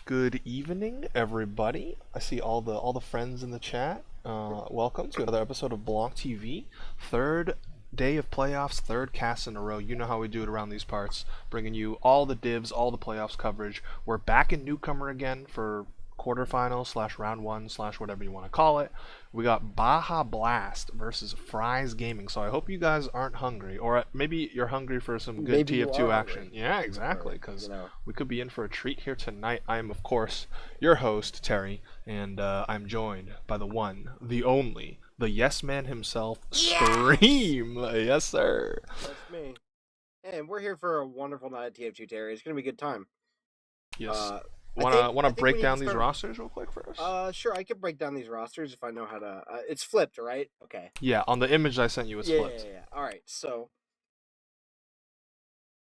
Good evening, everybody. I see all the friends in the chat. Welcome to another episode of BLANCTV. Third day of playoffs, third cast in a row. You know how we do it around these parts, bringing you all the divs, all the playoffs coverage. We're back in Newcomer again for quarterfinals slash round one slash whatever you want to call it. We got Baja Blast versus Fry's Gaming. So I hope you guys aren't hungry, or maybe you're hungry for some good Maybe you TF2 are action. hungry. Yeah, exactly, Or, because you know, we could be in for a treat here tonight. I am, of course, your host, Terry, and I'm joined by the one, the only, the yes man himself, Scream. Yes, sir. that's me. And we're here for a wonderful night at TF2 Terry. It's gonna be a good time. Yes. I Wanna think we break need to down these start. rosters real quick first? Sure. I can break down these rosters if I know how to. It's flipped, right? Okay. Yeah, on the image I sent you, it's Yeah, flipped. All right. So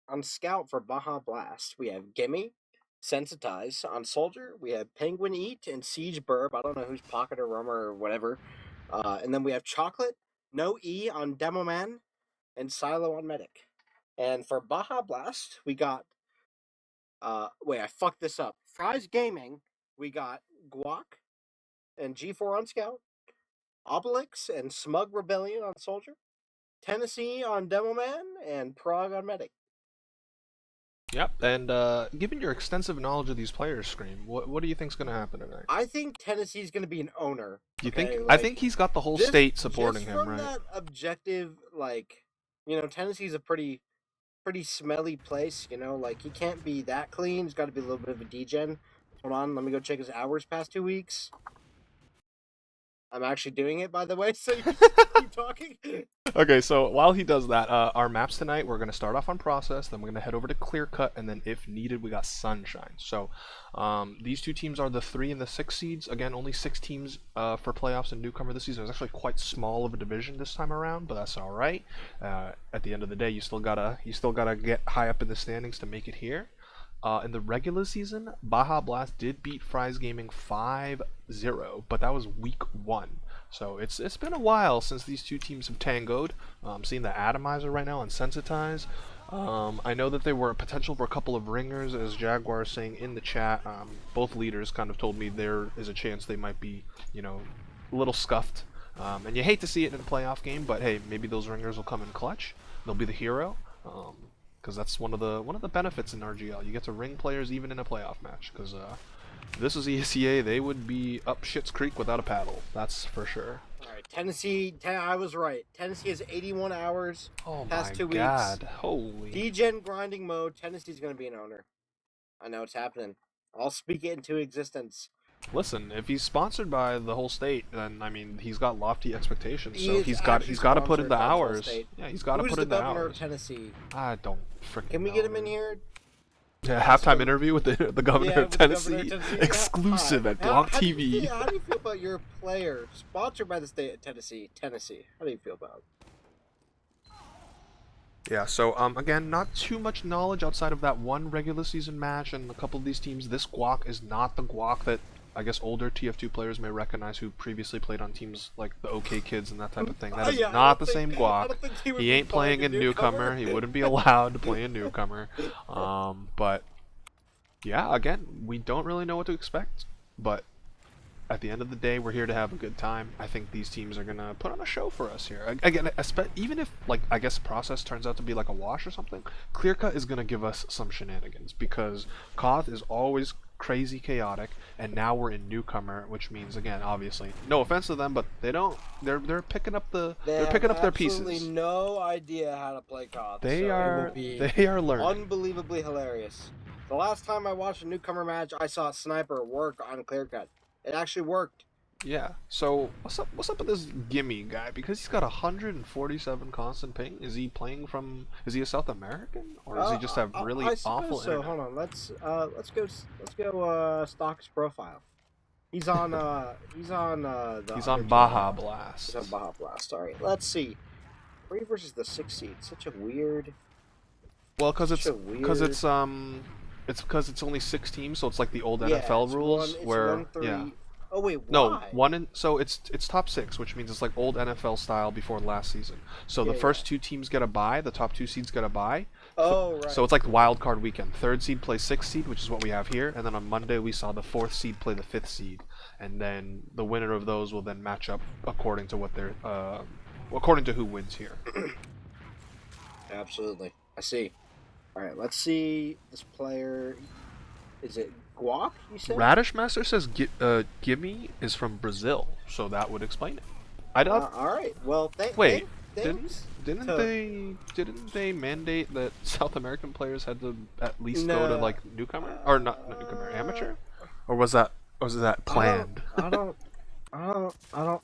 on Scout for Baja Blast, we have Gimme, Sensitize. On Soldier, we have Penguin Eat and Siege Burb. I don't know who's Pocket or Rummer or whatever. And then we have Chocolate, No E on Demo Man, and Silo on Medic. And for Baja Blast, we got wait, I fucked this up. Fry's Gaming, we got Guac and G4 on Scout, Obelix and Smug Rebellion on Soldier, Tennessee on Demo Man, and Prague on Medic. Yep, and given your extensive knowledge of these players, Scream, what do you think's gonna happen tonight? I think Tennessee's going to be an owner. Do you Okay, think? I like think he's got the whole just state supporting just him, from right? that objective, like Tennessee's a pretty smelly place. Like he can't be that clean. He's got to be a little bit of a degen. Hold on, let me go check his hours past 2 weeks. I'm actually doing it, by the way, so you can keep talking. Okay, so while he does that, our maps tonight, we're going to start off on Process, then we're going to head over to Clear Cut, and then if needed, we got Sunshine. So these two teams are the 3 and the 6 seeds. Again, only 6 teams for playoffs in Newcomer this season. It's actually quite small of a division this time around, but that's all right. At the end of the day, you still gotta get high up in the standings to make it here. In the regular season, Baja Blast did beat Fry's Gaming 5-0, but that was week 1. So it's been a while since these two teams have tangoed. I'm seeing the Atomizer right now and Sensitize. I know that they were a potential for a couple of ringers, as Jaguar is saying in the chat. Both leaders kind of told me there is a chance they might be, a little scuffed. And you hate to see it in a playoff game, but hey, maybe those ringers will come in clutch. They'll be the hero. Because that's one of the benefits in RGL. You get to ring players even in a playoff match. Because if this was ESEA, they would be up Shit's Creek without a paddle. That's for sure. All right, Tennessee. I was right. Tennessee has 81 hours Oh past my 2 God! weeks. Holy. Degen grinding mode. Tennessee's going to be an owner. I know it's happening. I'll speak it into existence. Listen, if he's sponsored by the whole state, then I mean he's got lofty expectations. So He is he's got to put in sponsored the by the whole hours. state. Yeah, he's got to Who's put the in the governor of hours. Tennessee? I don't freaking. Can we get him in here? Yeah, Ask halftime him. interview with the governor Yeah, of with the governor Tennessee, of Tennessee. exclusive Hi. at Block How do TV. you feel about your player sponsored by the state of Tennessee? Tennessee. How do you feel about it? Yeah, so again, not too much knowledge outside of that one regular season match and a couple of these teams. This guac is not the guac that I guess older TF2 players may recognize who previously played on teams like the OK Kids and that type of thing. That is not the same guac. He ain't playing in Newcomer. He wouldn't be allowed to play in Newcomer. But yeah, again, we don't really know what to expect, but at the end of the day, we're here to have a good time. I think these teams are gonna put on a show for us here. Again, even if I guess Process turns out to be like a wash or something, Clear Cut is gonna give us some shenanigans because Koth is always crazy chaotic, and now we're in Newcomer, which means again, obviously, no offense to them, but they're picking up they're picking up their pieces. They have absolutely no idea how to play COD. They are learning. Unbelievably hilarious. The last time I watched a Newcomer match, I saw Sniper work on Clear Cut. It actually worked. Yeah. So what's up with this Gimme guy? Because he's got 147 constant ping. Is he playing from? Is he a South American, or does he just have really awful so. internet? Hold on. Let's go stock his profile. He's on he's on Baja Blast. He's on Baja Blast. All right. Let's see. 3 versus the 6 seed. Such a weird. Well, because it's only 6 teams, so it's like the old NFL rules where Oh wait, No, why? so it's top six, which means it's like old NFL style before last season. So the Yeah, yeah. first two teams get a bye, the top two seeds get a bye. Oh So right. it's like wild card weekend. Third seed plays sixth seed, which is what we have here, and then on Monday we saw the fourth seed play the fifth seed, and then the winner of those will then match up according to what they're according to who wins here. Absolutely. I see. All right, let's see this player. Is it Guac? You said? Radish Master says Gimme is from Brazil, so that would explain it. I don't. All right. Well, Wait, didn't thanks didn't to they mandate that South American players had to at least go to no. like newcomer or not newcomer amateur, or was that I don't. planned? I don't. I don't. I don't.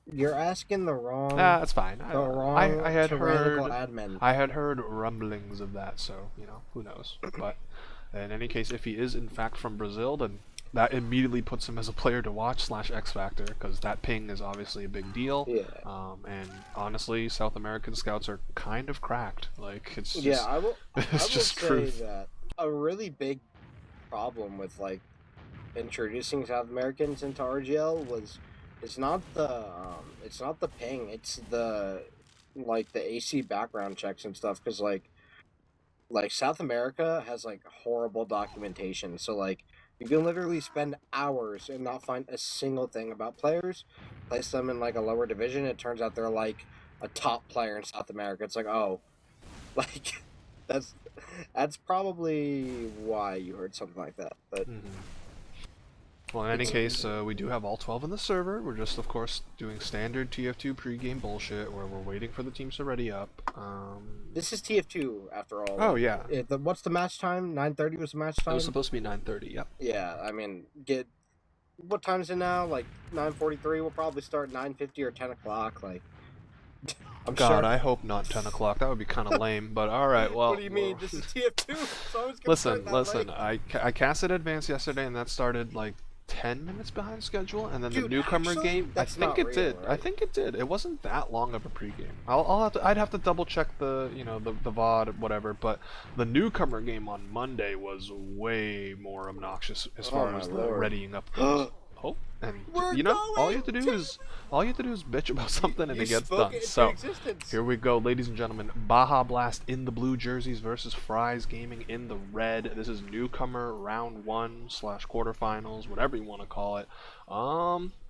You're asking Ah, that's fine. the I wrong had tyrannical heard admin. rumblings of that, so who knows. But in any case, if he is in fact from Brazil, then that immediately puts him as a player to watch slash X Factor, because that ping is obviously a big deal. Yeah. And honestly, South American scouts are kind of cracked. Like it's Yeah. just I will. I it's will just say truth. that a really big problem with like introducing South Americans into RGL was it's not the ping, it's the like the AC background checks and stuff because like South America has like horrible documentation. So like you can literally spend hours and not find a single thing about players. Place them in like a lower division, it turns out they're like a top player in South America. It's like, oh, like that's that's probably why you heard something like that. But Mhm. Well, in any it's case, we do have all 12 in the server. We're just, of course, doing standard TF2 pregame bullshit where we're waiting for the teams to ready up. this is TF2 after all. Oh, Like, yeah. what's the match time? 9:30 was the match It was time. supposed to be 9:30, yep. Yeah, I mean, get what time is it now? Like 9:43. We'll probably start 9:50 or 10 o'clock. Like, I'm God, sure. I hope not 10 o'clock. That would be kind of lame, but alright, What well, do you mean? This is TF2. So I was gonna start that listen, late. I casted Advance yesterday and that started like 10 minutes behind schedule, and then the Dude, newcomer actually, game, I that's think not it real, did. I right? think it did. It wasn't that long of a pregame. I'd have to double check the VOD, whatever, but the newcomer game on Monday was way more obnoxious as Oh far my as the lord. readying up goes. Oh, and We're all you going have to do to. is bitch about something and You it gets spoke done. it into So, existence. here we go, ladies and gentlemen. Baja Blast in the blue jerseys versus Fries Gaming in the red. This is newcomer round one slash quarterfinals, whatever you want to call it.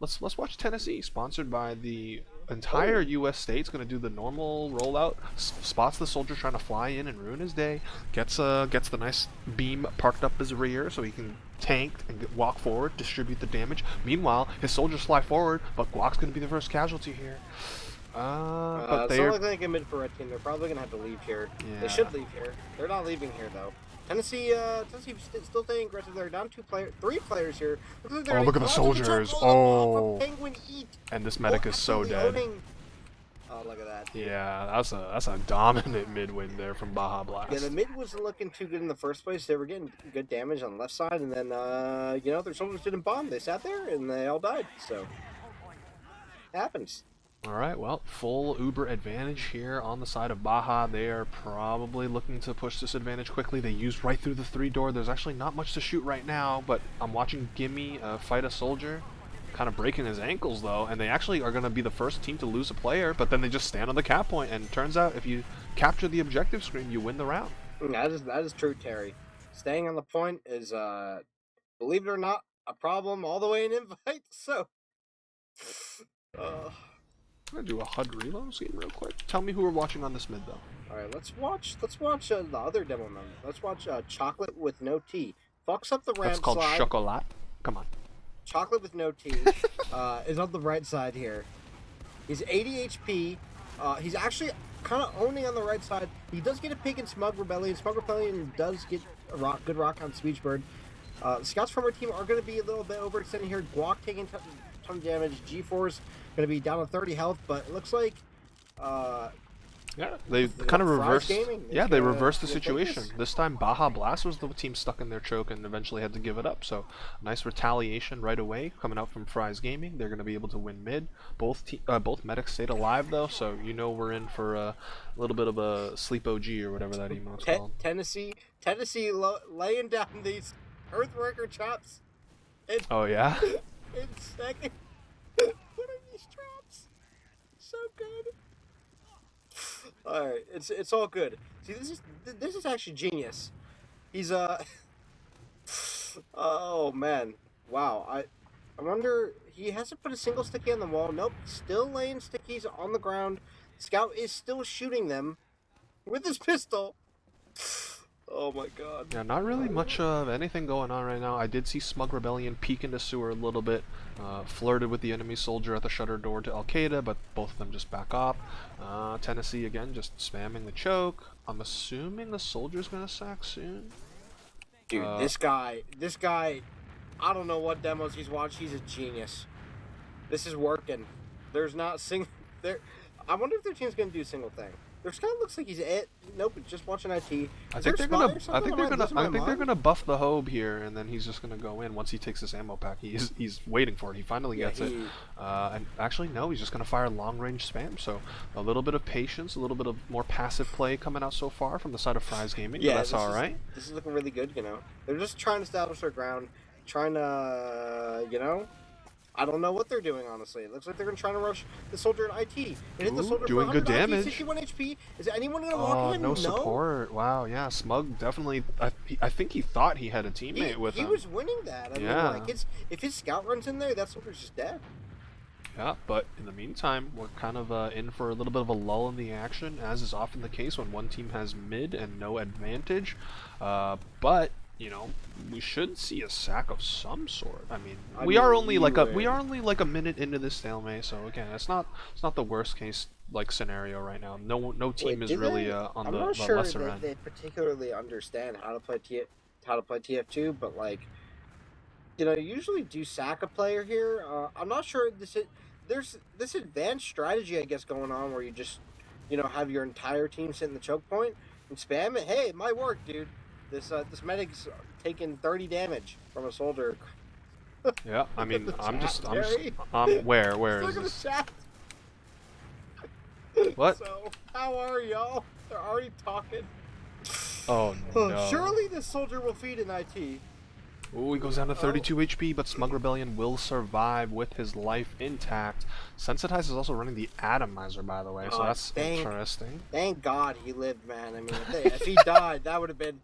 Let's watch Tennessee, sponsored by the entire Oh. U.S. state. It's gonna do the normal rollout. Spots the soldier trying to fly in and ruin his day. Gets the nice beam parked up his rear so he can tank and walk forward, distribute the damage. Meanwhile, his soldiers fly forward, but Guac's gonna be the first casualty here. But It's not they're looking like a mid for red team. They're probably gonna have to leave here. They yeah. should leave here. They're not leaving here though. Tennessee still staying aggressive. They're down 3 players here. Oh, look at the soldiers. From Oh, Penguin Eat. and this medic is so Absolutely dead. owning. Oh, look at that. Dude. Yeah, that's a dominant mid win there from Baja Yeah, the Blast. mid wasn't looking too good in the first place. They were getting good damage on the left side, and then their soldiers didn't bomb. They sat there and they all died. So it happens. All right, well, full Uber advantage here on the side of Baja. They are probably looking to push this advantage quickly. They used right through the 3 door. There's actually not much to shoot right now, but I'm watching Gimme fight a soldier, kind of breaking his ankles though, and they actually are going to be the first team to lose a player, but then they just stand on the cap point, and it turns out if you capture the objective screen, you win the round. That is true, Terry. Staying on the point is, believe it or not, a problem all the way in invite. So, uh, I'm going to do a HUD reload scheme real quick. Tell me who we're watching on this mid though. all right, let's watch the other demo member. Let's watch Chocolate with no T. Fucks up the That's ramp called slide. Chocolat. Come on. Chocolate with no T is on the right side here. He's 80 HP. He's actually kind of owning on the right side. He does get a pick in Smug Rebellion. Smug Rebellion does get a good rock on Speechbird. Scouts from our team are going to be a little bit overextended here. Guac taking ton of damage. G4's going to be down to 30 health, but it looks like Yeah, they kind of Fries reversed. Gaming is Yeah, they gonna- reversed the gonna take situation. this. This time, Baja Blast was the team stuck in their choke and eventually had to give it up. So, nice retaliation right away coming out from Fries Gaming. They're going to be able to win mid. Both medics stayed alive though, so we're in for a little bit of a sleep OG or whatever that emote's called. Tennessee laying down these Earthworker chops. Oh yeah. in second. What are these traps? So good. All right, it's all good. See, this is actually genius. He's oh man, wow. I wonder, he hasn't put a single sticky on the wall. Nope, still laying stickies on the ground. Scout is still shooting them with his pistol. Oh my god. Yeah, not really much of anything going on right now. I did see Smug Rebellion peek into sewer a little bit, flirted with the enemy soldier at the shutter door to Al-Qaeda, but both of them just back off. Tennessee again just spamming the choke. I'm assuming the soldier's gonna sack soon. Dude, this guy, I don't know what demos he's watched. He's a genius. This is working. There's not there. I wonder if their team's gonna do a single thing. Their scout looks like he's it. Nope, just watching IT. I think they're gonna buff the Hobe here, and then he's just gonna go in once he takes this ammo pack. He's waiting for it. He finally gets it. And actually, no, he's just gonna fire long range spam. So a little bit of patience, a little bit of more passive play coming out so far from the side of Fry's Gaming. Yeah, but that's all right. This is looking really good. You know, they're just trying to establish their ground, trying to, you know. I don't know what they're doing, honestly. It looks like they're going to try to rush the soldier in IT. And hit the soldier doing good damage. 61 HP. Is anyone going to walk in? No support. Wow, yeah. Smug definitely... I think he thought he had a teammate with him. He was winning that. I mean, like, if his scout runs in there, that soldier's just dead. Yeah, but in the meantime, we're kind of in for a little bit of a lull in the action, as is often the case when one team has mid and no advantage. But... you know, we should see a sack of some sort. I mean, we are only like a minute into this stalemate, so again, it's not the worst case like scenario right now. No team is really on the lesser end. I'm not sure they particularly understand how to play TF2, but like, you know, you usually do sack a player here. I'm not sure there's this advanced strategy I guess going on where you just, you know, have your entire team sit in the choke point and spam it. Hey, it might work, dude. This medic's taking 30 damage from a soldier. Yeah, I mean, where is this? What? So, how are y'all? They're already talking. Oh no. Surely this soldier will feed in IT. Ooh, he goes down to 32 HP, but Smug Rebellion will survive with his life intact. Sensitize is also running the Atomizer, by the way, so that's interesting. Thank God he lived, man. I mean, if he died, that would have been...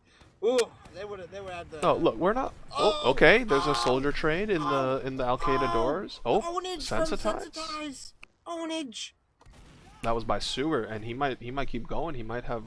Ooh, they would have the... No, look, we're not... Oh, okay, there's a soldier trade in the Al-Qaeda doors. Oh, Sensitize. Ownage. That was by Sewer, and he might keep going. He might have...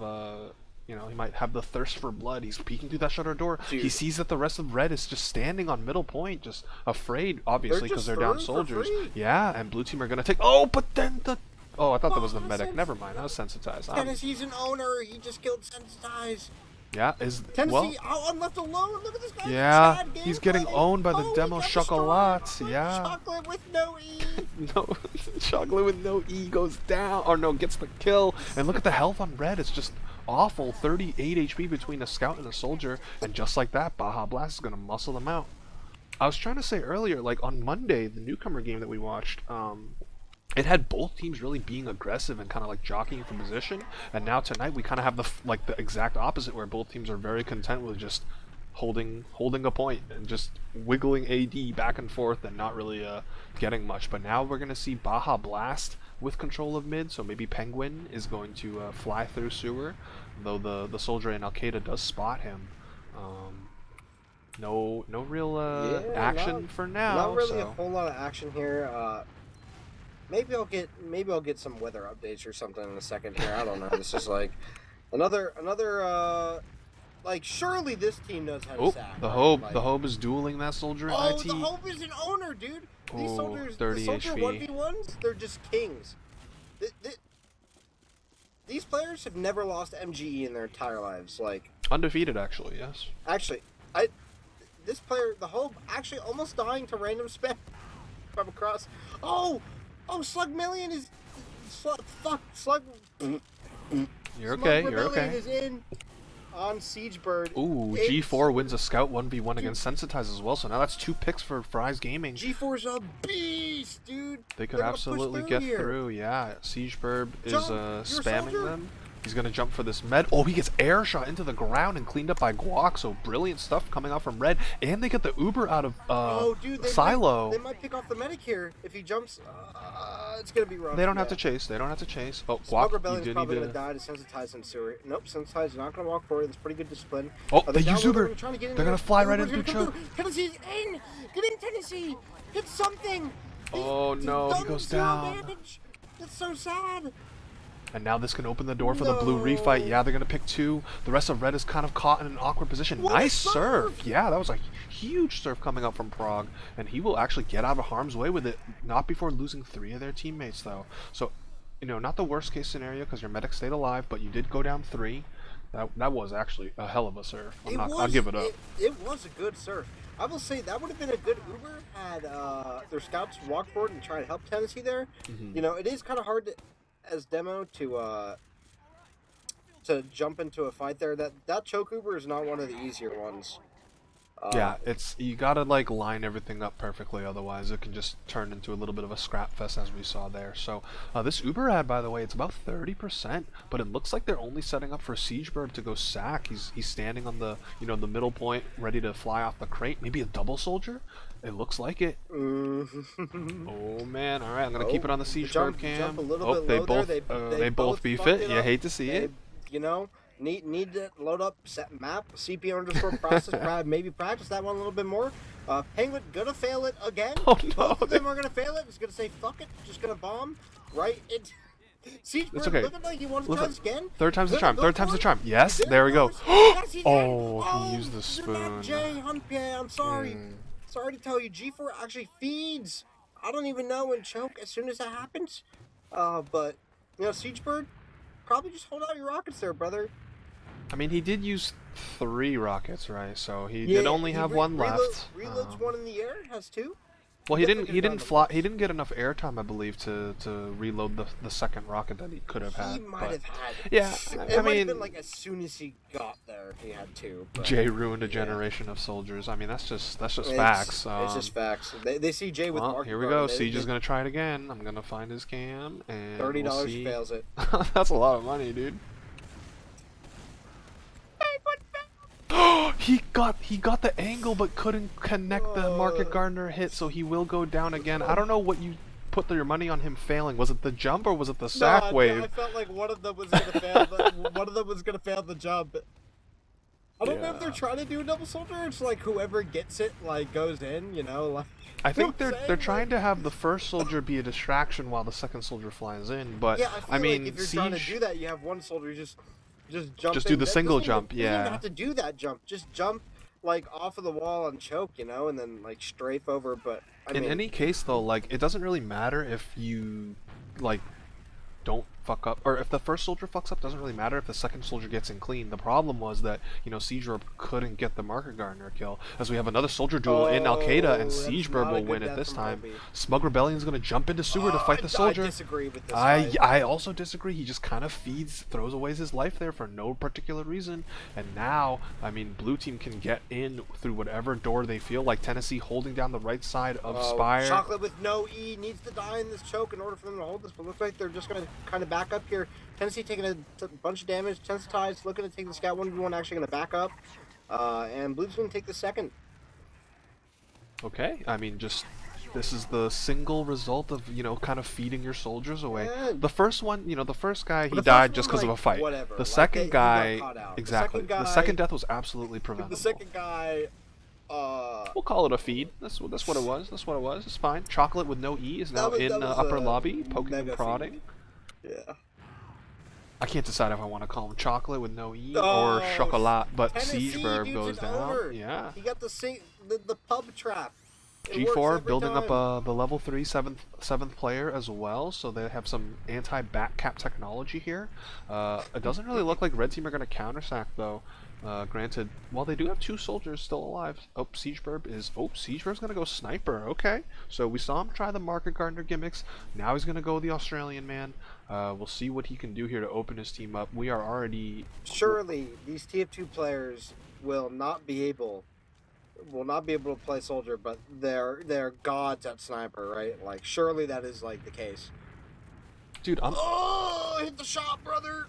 you know, he might have the thirst for blood. He's peeking through that shutter door. Dude. He sees that the rest of Red is just standing on middle point, just afraid, obviously, because they're down soldiers. Yeah, and Blue Team are going to take... Oh, but then the... Oh, I thought that was the medic. Never mind, that was Sensitize. Tennessee's an owner. He just killed Sensitize. Yeah, Tennessee out left alone. Look at this guy. Yeah, he's getting owned by the demo Chocolat. Yeah. Chocolate with no E. No, Chocolate with no E goes down. Or no, gets the kill. And look at the health on Red. It's just awful. 38 HP between a scout and a soldier. And just like that, Baja Blast is going to muscle them out. I was trying to say earlier, like on Monday, the Newcomer game that we watched, it had both teams really being aggressive and kind of like jockeying for position, and now tonight we kind of have the exact opposite, where both teams are very content with just holding a point and just wiggling AD back and forth and not really getting much. But now we're gonna see Baja Blast with control of mid, so maybe Penguin is going to fly through sewer, though the soldier in Al-Qaeda does spot him. No real action for now. Not really a whole lot of action here. Maybe I'll get some weather updates or something in a second here. I don't know. This is like another like surely this team knows how to sack. The Hobe is dueling that soldier in IT. Oh, the Hobe is an owner, dude. These soldiers, the soldier 1v1s, they're just kings. These players have never lost MGE in their entire lives. Like undefeated, actually. Yes. Actually, this player, the Hobe, actually almost dying to random spam from across. Oh, Slug Million is... Slug... You're okay, Slug Rebellion is in on Siegebird. Ooh, G4 wins a Scout 1v1 against Sensitize as well, so now that's 2 picks for Fry's Gaming. G4's a beast, dude! They could absolutely get through, yeah. Siegebird is spamming them. He's going to jump for this med. Oh, he gets air shot into the ground and cleaned up by Guac. So brilliant stuff coming out from Red. And they get the Uber out of Oh, dude, Silo. they might pick off the medic here if he jumps. It's gonna be rough. They don't have to chase. They don't have to chase. Oh, Smug Guac, Rebellion's you do probably need gonna die to sensitize and sewer. Nope, sensitize is not gonna walk forward. That's pretty good discipline. Oh, they use Uber. They're gonna fly right into choke. Tennessee's in. Get in, Tennessee. Hit something. Oh no, he goes down. Damage. That's so sad. And now this can open the door for the blue refight. Yeah, they're going to pick 2. The rest of Red is kind of caught in an awkward position. What nice a serve! Yeah, that was a huge serve coming up from Prague. And he will actually get out of harm's way with it. Not before losing 3 of their teammates, though. So, you know, not the worst case scenario because your medic stayed alive, but you did go down 3. That was actually a hell of a serve. I'll give it up. It was a good serve. I will say that would have been a good Uber had their scouts walk forward and try to help Tennessee there. You know, it is kind of hard to, as demo to jump into a fight there. That choke Uber is not one of the easier ones. Yeah, you gotta like line everything up perfectly, otherwise it can just turn into a little bit of a scrap fest as we saw there. So this Uber ad, by the way, it's about 30%, but it looks like they're only setting up for Siegebird to go sack. He's standing on the the middle point, ready to fly off the crate. Maybe a double soldier. It looks like it. Oh man! All right, I'm gonna keep it on the Siegebird cam. Oh, they both beef it. You hate to see it. You know. Need to load up set map CP_process. Maybe practice that one a little bit more. Penguin gonna fail it again. Oh no! Both of them are gonna fail it. He's gonna say fuck it. Just gonna bomb right. Siegebird okay. looking like he wants to try this again. Third time's the charm. Third time's the charm. Yes, there we go. Oh, he used the spoon. Jay Hunpie, I'm sorry. Sorry to tell you, G4 actually feeds. I don't even know when choke as soon as that happens. But you know, Siegebird, probably just hold out your rockets there, brother. I mean, he did use 3 rockets, right? So he did only have 1 left. Reloads 1 in the air. Has 2. Well, he didn't fly. He didn't get enough airtime, I believe, to reload the second rocket that he could have had. He might have had. Yeah, it might have been like as soon as he got there, he had 2. But, Jay ruined a generation of soldiers. I mean, that's just facts. It's just facts. They see Jay with market. Here we go. Siege is gonna try it again. I'm gonna find his cam and $30 fails it. That's a lot of money, dude. he got the angle but couldn't connect the Market Gardener hit, so he will go down again. I don't know what you put your money on him failing. Was it the jump or was it the sack wave? I felt like one of them was gonna fail. One of them was gonna fail the jump. I don't know if they're trying to do a double soldier. It's like whoever gets it like goes in. You know, like. I think they're trying to have the first soldier be a distraction while the second soldier flies in. But yeah, I mean, like if you're trying to do that, you have one soldier just jump. Just do the single jump. You don't even have to do that jump. Just jump like off of the wall and choke, you know, and then like strafe over. But I mean, in any case, though, like it doesn't really matter if you like don't fuck up, or if the first soldier fucks up, doesn't really matter if the second soldier gets in clean. The problem was that, you know, Siegebird couldn't get the Market Gardener kill, as we have another soldier duel in Al-Qaeda, and Siegebird will win it this time. Smug Rebellion's gonna jump into sewer to fight the soldier. I disagree with this. I also disagree. He just kind of throws away his life there for no particular reason, and now, I mean, blue team can get in through whatever door they feel, like Tennessee holding down the right side of Spire. Chocolate with no E needs to die in this choke in order for them to hold this, but looks like they're just gonna kind of back up here. Tennessee taking a bunch of damage. Sensitized, looking to take the scout 1v1, actually going to back up. And Blue's going to take the second. Okay, I mean, this is the single result of, you know, kind of feeding your soldiers away. Yeah. The first one, you know, the first guy, he died just because of a fight. Whatever. The second guy, exactly. The second death was absolutely preventable. The second guy, we'll call it a feed. That's what it was. That's what it was. It's fine. Chocolate with no E is now in upper lobby, poking and prodding. Yeah. I can't decide if I want to call him Chocolate with no E or Chocolat, but Siegebird goes down. Yeah. He got the pub trap. G4 building up the level 3 seventh player as well, so they have some anti-back cap technology here. It doesn't really look like Red Team are going to counter-sack though. Granted, while they do have 2 soldiers still alive. Siegebird's going to go sniper. Okay, so we saw him try the Market Gardener gimmicks. Now he's going to go the Australian man. We'll see what he can do here to open his team up. We are already... Surely these TF2 players will not be able to play soldier, but they're gods at sniper, right? Like, surely that is like the case. Dude, hit the shot, brother.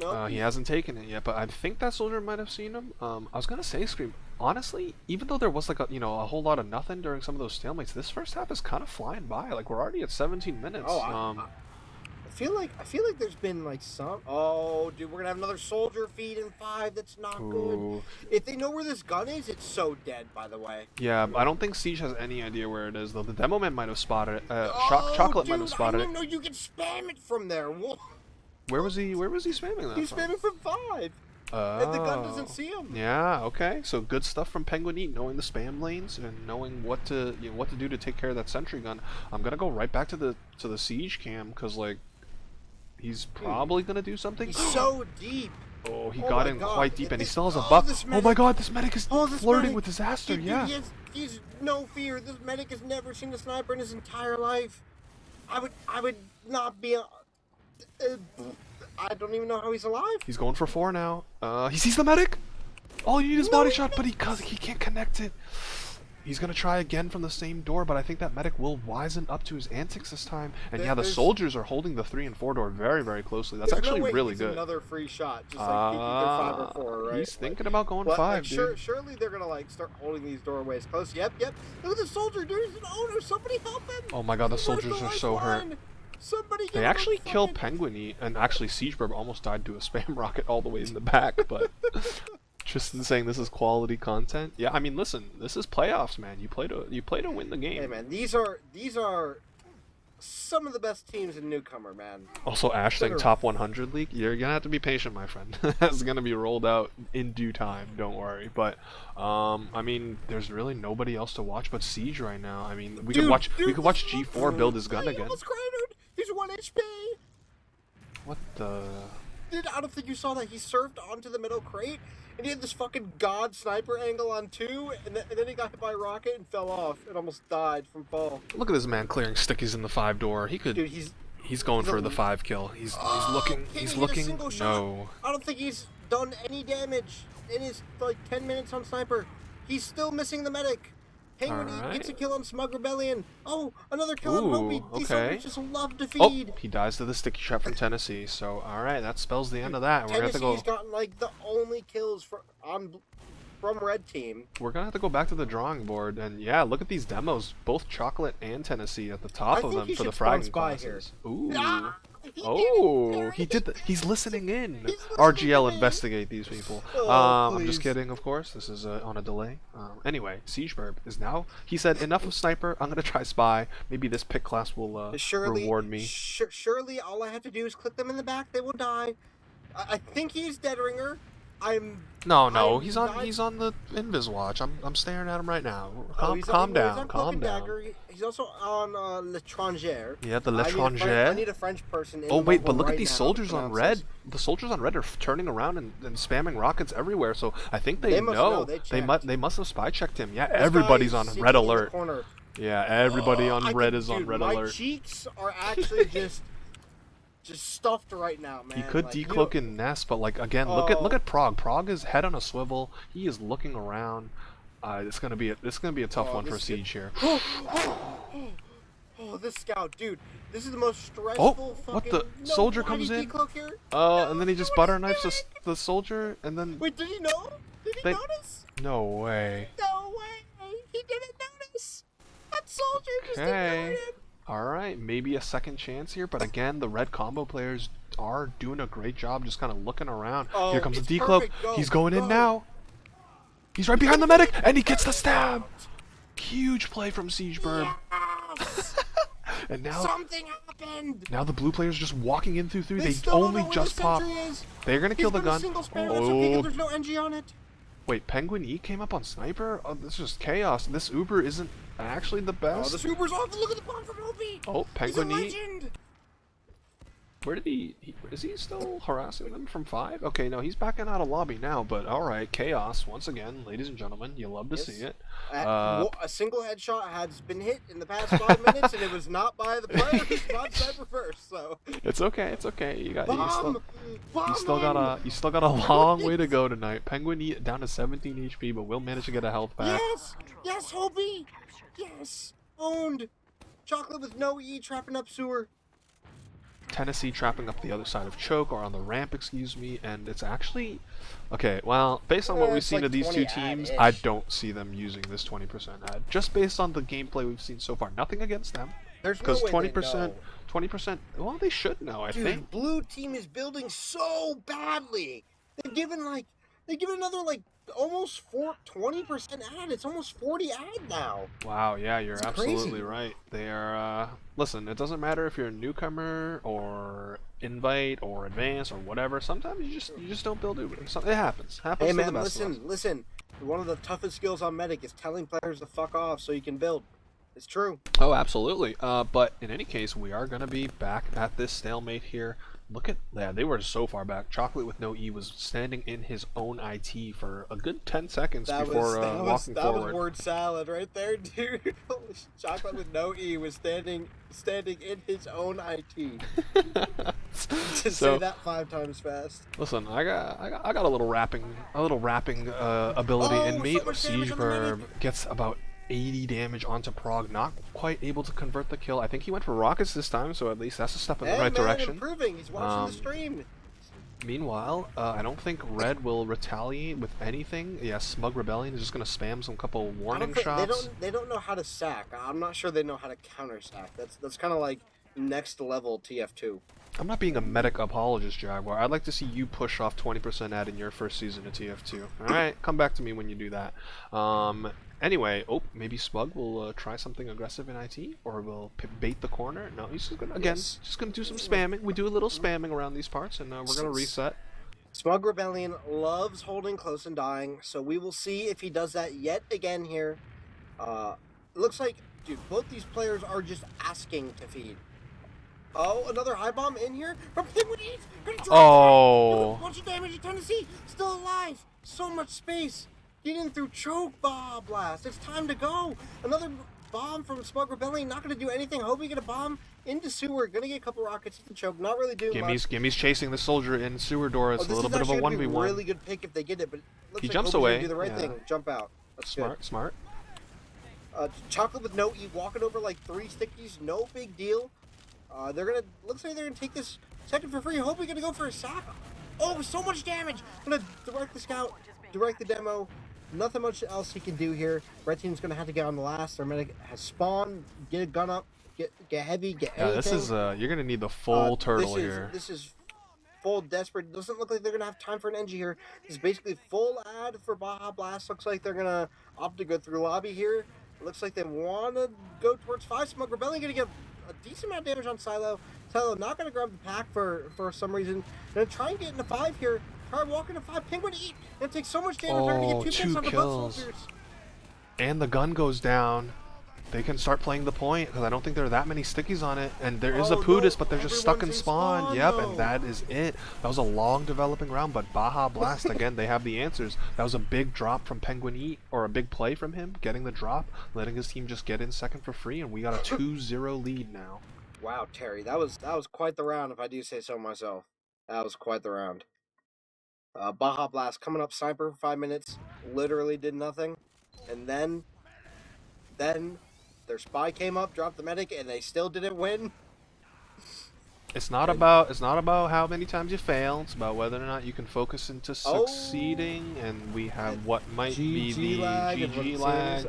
Nope. He hasn't taken it yet, but I think that soldier might have seen him. I was gonna say, Scream. Honestly, even though there was like a whole lot of nothing during some of those stalemates, this first half is kind of flying by. Like we're already at 17 minutes. Oh, I feel like there's been like some. Oh, dude, we're gonna have another soldier feed in 5. That's not good. If they know where this gun is, it's so dead. By the way. Yeah, I don't think Siege has any idea where it is though. The demo man might have spotted it. Chocolate dude, might have spotted I didn't know you could spam it from there. Whoa. Where was he spamming that? He's spamming from 5. And the gun doesn't see him. Yeah. Okay. So good stuff from Penguin Eat, knowing the spam lanes and knowing what to do to take care of that sentry gun. I'm gonna go right back to the Siege cam because like he's probably gonna do something. He's so deep. Oh, he got in quite deep, and he still has a oh, buff. Oh my God, this medic is flirting with disaster. Dude, yeah. He's no fear. This medic has never seen a sniper in his entire life. I would not be. I don't even know how he's alive. He's going for 4 now. He sees the medic. All you need is body shot, but he can't connect it. He's gonna try again from the same door, but I think that medic will wisen up to his antics this time. And yeah, the soldiers are holding the 3 and 4 door very, very closely. That's actually really good. Another free shot, just like either 5 or 4, right? He's thinking about going 5, dude. Surely they're gonna like start holding these doorways close. Yep. Look at the soldier, dude. He's an owner. Somebody help him. Oh my God, the soldiers are so hurt. They actually killed Penguin Eat, and actually Siegeburb almost died to a spam rocket all the way in the back, but Tristan saying this is quality content. Yeah, I mean, listen, this is playoffs, man. You play to win the game. Hey, man, these are some of the best teams in Newcomer, man. Also, Ash saying top 100 league. You're gonna have to be patient, my friend. That's gonna be rolled out in due time. Don't worry. But I mean, there's really nobody else to watch but Siege right now. I mean, we could watch G4 build his gun again. He's 1 HP. What the? Dude, I don't think you saw that. He surfed onto the middle crate, and he had this fucking god sniper angle on 2, and then he got hit by a rocket and fell off and almost died from fall. Look at this man clearing stickies in the 5 door. He could. Dude, he's going for the 5 kill. He's looking. He's looking. No. I don't think he's done any damage in his like 10 minutes on sniper. He's still missing the medic. Penguin gets a kill on Smug Rebellion. Oh, another kill on Hobie. These soldiers just love to feed. Oh, he dies to the sticky trap from Tennessee. So, alright, that spells the end of that. Tennessee's gotten, like, the only kills from Red Team. We're going to have to go back to the drawing board. And, yeah, look at these demos. Both Chocolate and Tennessee at the top of them for the fragging classes. Ooh. He did he's listening in. RGL investigate these people. I'm just kidding, of course. This is on a delay. Anyway, Siegeburb is now. He said, enough of sniper. I'm gonna try spy. Maybe this pick class will reward me. Surely, all I have to do is click them in the back. They will die. I think he's Dead Ringer. No, he's on the Invis watch. I'm staring at him right now. Calm down. He's also on L'Étranger. Yeah, the L'Étranger. I need a French person. Oh wait, but look at these soldiers on red. The soldiers on red are turning around and spamming rockets everywhere. So I think they know. They must have spy checked him. Yeah, everybody's on red alert. Yeah, everybody on red is on red alert. My cheeks are actually just stuffed right now, man. He could decloak and nest, but like again, look at Prague. Prague is head on a swivel. He is looking around. It's gonna be a tough one for Siege here. Oh, this scout, dude. This is the most stressful fucking... what the? Soldier comes in. And then he just butter knifes the soldier, and then... Wait, did he know? Did he notice? No way. No way. He didn't notice. That soldier just ignored him. Alright, maybe a second chance here, but again, the red combo players are doing a great job just kind of looking around. Here comes the decloak. He's going in now. He's right behind the medic, and he gets the stab. Huge play from Siegeburb. Yes. And now something happened. Now the blue players just walking in through. They only just popped. They're gonna kill the gun. Oh, there's no NG on it. Wait, Penguin E came up on sniper? Oh, this is just chaos. This Uber isn't actually the best. Oh, this Uber's off. Look at the bomb from Hobie. Oh, Penguin E. He's a legend. Where did is he still harassing them from 5? Okay, no, he's backing out of lobby now, but alright, chaos, once again, ladies and gentlemen, you love to see it. A single headshot has been hit in the past 5 minutes, and it was not by the player who spawned sniper first, so... It's okay, you still got a long way to go tonight. Penguin E down to 17 HP, but we'll manage to get a health back. Yes, Hobie! Yes! Owned! Chocolate with no E trapping up sewer. Tennessee trapping up the other side of choke, or on the ramp, excuse me, and it's actually okay. Well, based on what we've It's seen like of these 20 two teams, I ad-ish. don't see them using this 20% ad. Just based on the gameplay we've seen so far, nothing against them, There's no because way they 20%, know. 20%. Well, they should know, I think. Dude, blue team is building so badly. They've given another like almost 20% ad. It's almost 40 ad now. Wow, yeah, you're It's absolutely crazy. right. They are, listen, it doesn't matter if you're a newcomer or invite or advance or whatever. Sometimes you just don't build Uber. It happens. Hey Happens to the man, best of us. listen. One of the toughest skills on Medic is telling players to fuck off so you can build. It's true. Oh, absolutely. But in any case, we are going to be back at this stalemate here. Look at that. They were so far back. Chocolate with no E was standing in his own IT for a good 10 seconds before walking That was forward. word salad right there, dude. Chocolate with no E was standing in his own IT. To say So, that 5 times fast. listen, I got a little rapping ability in Oh, me. so much damage Siege on the medic. Burb gets about 80 damage onto Prague, not quite able to convert the kill. I think he went for rockets this time, so at least that's a step in the Hey right man, direction. improving. He's watching the stream. Meanwhile, I don't think Red will retaliate with anything. Yeah, Smug Rebellion is just gonna spam some couple I don't warning think shots. they don't know how to sack. I'm not sure they know how to counter sack. That's kind of like next level TF2. I'm not being a medic apologist, Jaguar. I'd like to see you push off 20% ad in your first season of TF2. Alright, come back to me when you do that. Anyway, maybe Smug will try something aggressive in IT, or will bait the corner. No, he's just gonna, again, Yes. just gonna do some spamming. We do a little spamming around these parts, and we're gonna reset. Smug Rebellion loves holding close and dying, so we will see if he does that yet again here. It looks like, dude, both these players are just asking to feed. Oh, another high bomb in here from Penguin Eats. Oh! A bunch of damage to Tennessee. Still alive. So much space. Getting through choke Baja Blast. It's time to go. Another bomb from Smug Rebellion. Not going to do anything. Hope we get a bomb into sewer. Going to get a couple rockets into choke. Not really doing much. Gimmy's chasing the soldier in sewer door. It's a little bit of a 1v1. This is actually a really good pick if they get it, but it looks He like jumps Hobie's away. Gonna do the right thing. Jump out. That's smart, good. Smart. Chocolate with no E, walking over like 3 stickies. No big deal. Looks like they're gonna take this second for free. Hope we're gonna go for a sack. Oh, so much damage. Gonna direct the scout, direct the demo. Nothing much else he can do here. Red team's gonna have to get on the last. Their medic has spawned. Get a gun up. Get heavy. Get anything. Yeah, this is you're gonna need the full turtle here. This is full desperate. Doesn't look like they're gonna have time for an NG here. This is basically full ad for Baja Blast. Looks like they're gonna opt to go through lobby here. It looks like they want to go towards 5. Smug Rebellion gonna get a decent amount of damage on Silo. Silo not gonna grab the pack for some reason. Gonna try and get into 5 here. Try walking to 5. Penguin Eat. Gonna take so much damage. They're gonna get 2 kills on the butt soldiers. And the gun goes down. They can start playing the point, because I don't think there are that many stickies on it. And there is a Pudis, but they're just stuck in spawn. Yep, and that is it. That was a long developing round, but Baja Blast, again, they have the answers. That was a big drop from Penguin Eat, or a big play from him, getting the drop, letting his team just get in second for free, and we got a 2-0 lead now. Wow, Terry, that was quite the round, if I do say so myself. That was quite the round. Baja Blast coming up sniper for 5 minutes, literally did nothing, and then their spy came up, dropped the medic, and they still didn't win. It's not about how many times you fail. It's about whether or not you can focus into succeeding. And we have what might be the GG lag,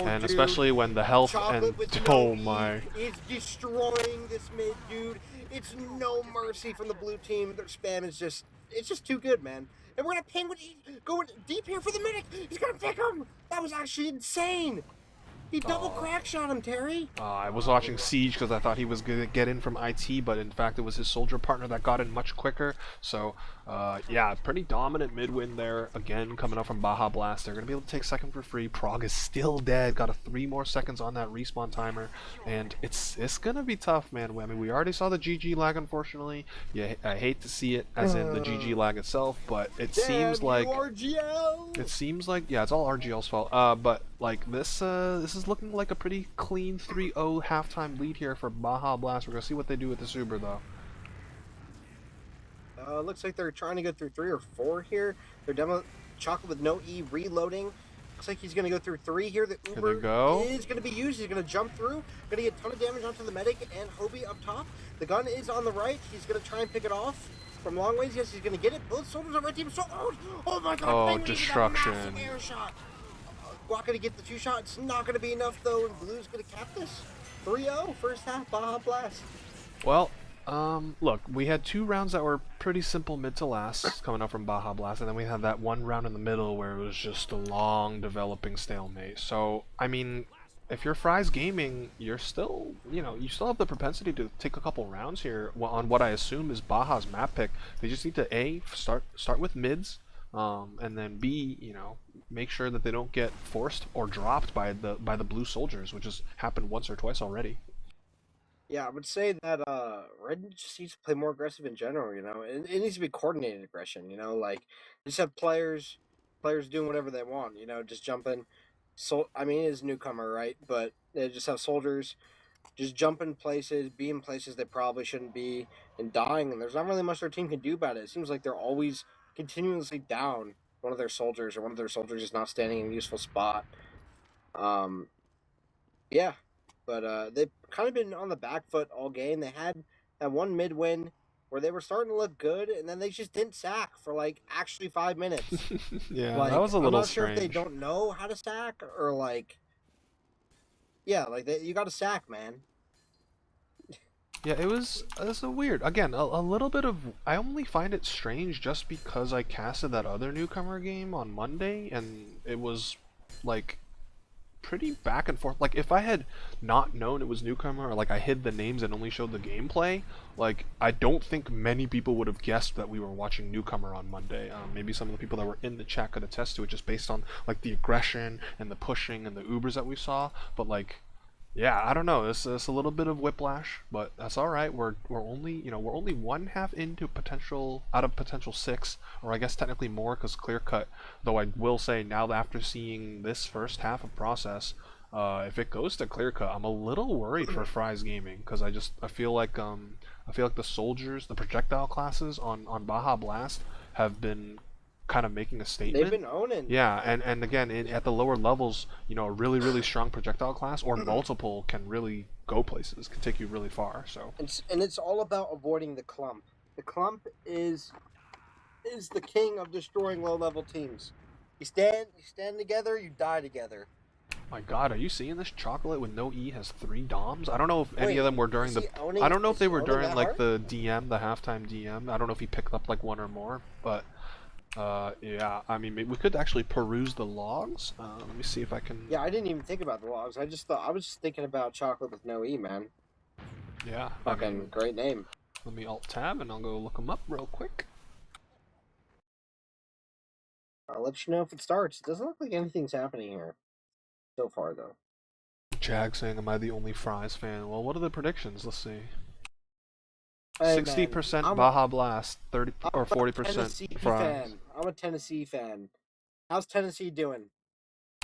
and dude, especially when the health Chocolate and oh my, is destroying this mid, dude. It's no mercy from the blue team. Their spam is just too good, man. And we're gonna Penguin going deep here for the medic. He's gonna pick him. That was actually insane. He double crack shot him, Terry. I was watching Siege because I thought he was going to get in from IT, but in fact it was his soldier partner that got in much quicker. So, yeah, pretty dominant mid-win there. Again, coming up from Baja Blast. They're going to be able to take second for free. Prague is still dead. Got 3 more seconds on that respawn timer. And it's going to be tough, man. I mean, we already saw the GG lag, unfortunately. Yeah, I hate to see it, as in the GG lag itself, but it seems like... RGL! It seems like, yeah, it's all RGL's fault. But, like, this is looking like a pretty clean 3-0 halftime lead here for Baja Blast. We're going to see what they do with this Uber, though. Looks like they're trying to go through 3 or 4 here. They're demo Chocolate with no E reloading. Looks like he's going to go through 3 here. The Here they Uber go. is going to be used. He's going to jump through. Going to get a ton of damage onto the medic and Hobie up top. The gun is on the right. He's going to try and pick it off from long ways. Yes, he's going to get it. Both soldiers on red team. So, oh my god. Oh, Penguin needed that destruction. massive air shot. Not going to get the 2 shots. Not going to be enough, though. And Blue's going to cap this. 3-0, first half, Baja Blast. Well, look, we had 2 rounds that were pretty simple mid to last coming up from Baja Blast, and then we had that 1 round in the middle where it was just a long developing stalemate. So, I mean, if you're Fry's Gaming, you're still, you still have the propensity to take a couple rounds here on what I assume is Baja's map pick. They just need to A, start with mids, and then B, make sure that they don't get forced or dropped by the blue soldiers, which has happened once or twice already. Yeah, I would say that Red just needs to play more aggressive in general. It needs to be coordinated aggression. Like just have players doing whatever they want. Just jumping. So I mean, it is Newcomer, right? But they just have soldiers just jumping places, being places they probably shouldn't be, and dying. And there's not really much their team can do about it. It seems like they're always continuously down one of their soldiers, or one of their soldiers is not standing in a useful spot. Um, yeah, but they've kind of been on the back foot all game. They had that one mid win where they were starting to look good, and then they just didn't sack for like actually 5 minutes. Yeah, Like that was a I'm little not sure if they strange. don't know how to sack or like, like you got to sack, man. Yeah, it was a weird. Again, a little bit of. I only find it strange just because I casted that other Newcomer game on Monday, and it was like pretty back and forth. Like if I had not known it was Newcomer, or like I hid the names and only showed the gameplay, like I don't think many people would have guessed that we were watching Newcomer on Monday. Maybe some of the people that were in the chat could attest to it, just based on like the aggression and the pushing and the Ubers that we saw. But like, yeah, I don't know. It's a little bit of whiplash, but that's all right. We're only we're only 1/2 into potential out of potential 6, or I guess technically more because clear cut. Though I will say now that after seeing this first half of process, if it goes to clear cut, I'm a little worried for Fry's Gaming because I feel like the soldiers, the projectile classes on Baja Blast have been kind of making a They've statement. been owning. Yeah, and again, at the lower levels, a really, really strong projectile class or multiple can really go places, can take you really far. So And it's all about avoiding the clump. The clump is the king of destroying low level teams. You stand together, you die together. my God, are you seeing this? Chocolate with no E has 3 DOMs. I don't know if any Wait, of them were during is the. he owning? I don't know if Is they he were owning during that like hard? the DM, the halftime DM. I don't know if he picked up like 1 or more, but yeah. I mean, maybe we could actually peruse the logs. Let me see if I can. Yeah, I didn't even think about the logs. I was just thinking about chocolate with no E, man. Yeah, I Fucking mean, great name. let me alt tab and I'll go look them up real quick. I'll let you know if it starts. It doesn't look like anything's happening here so far, though. Jag saying, "Am I the only Fries fan?" Well, what are the predictions? Let's see. Hey, man, 60% Baja Blast, 30 I'm or a 40% Tennessee Fries. fan. I'm a Tennessee fan. How's Tennessee doing?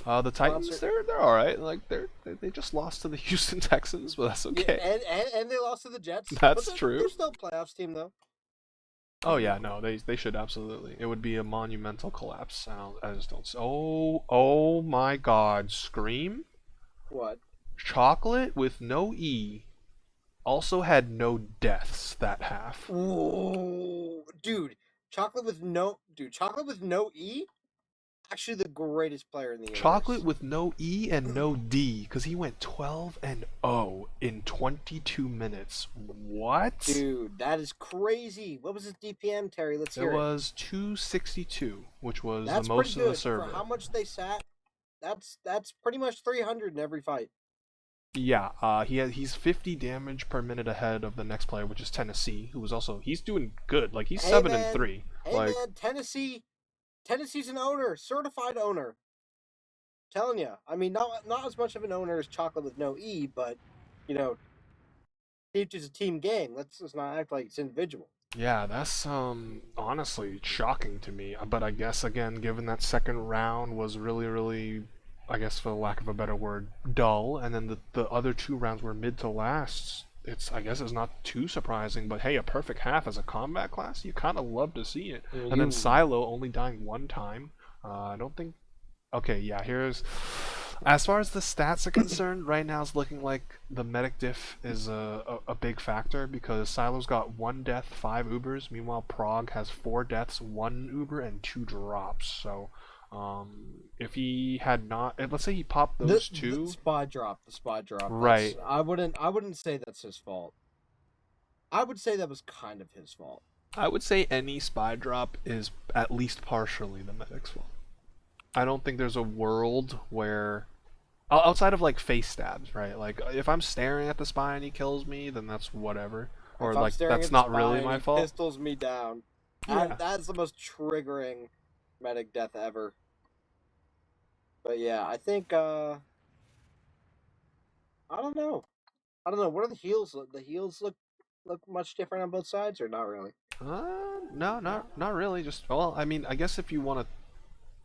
The Titans, Sponsor. they're all right. Like they just lost to the Houston Texans, but that's Yeah, okay. and they lost to the Jets. But That's they're true. still a playoffs team, though. Oh yeah, no, they should absolutely. It would be a monumental collapse. I just don't. Oh my God! Scream. What? Chocolate with no E also had no deaths that half. Ooh, chocolate with no E. Actually, the greatest player in the Chocolate universe. with no E and no D, because he went 12-0 in 22 minutes. What? Dude, that is crazy. What was his DPM, Terry? Let's It hear it. was 262, which was the That's pretty most in the good for server. how much they sat. That's pretty much 300 in every fight. Yeah, he's 50 damage per minute ahead of the next player, which is Tennessee, who was also he's doing good. Like he's Hey 7-3. hey Like man, Tennessee's an owner, certified owner. Telling you, I mean, not as much of an owner as chocolate with no E, but you know, each is a team game. Let's not act like it's individual. yeah, that's honestly shocking to me. But I guess again, given that second round was really, really, I guess for lack of a better word, dull, and then the other 2 rounds were mid to last. I guess it's not too surprising, but hey, a perfect half as a combat class, you kind of love to see it. And then You Silo only dying 1 time. I don't think Okay, yeah, here's as far as the stats are concerned, right now it's looking like the medic diff is a big factor because Silo's got 1 death, 5 Ubers. Meanwhile, Prague has 4 deaths, 1 Uber, and 2 drops. So, if he had not, let's say he popped those The two, spot drop, the spot drop. That's right? I wouldn't say that's his fault. I would say that was kind of his fault. I would say any spy drop is at least partially the medic's fault. I don't think there's a world where outside of like face stabs, right? Like if I'm staring at the spy and he kills me, then that's whatever, or If I'm like staring that's at the not spy really and my he fault. pistols me down, Yeah. that's the most triggering medic death ever. But yeah, I think I don't know. I don't know. What are the heels? The heels look much different on both sides, or not really? No, not really. Just well, I mean, I guess if you want to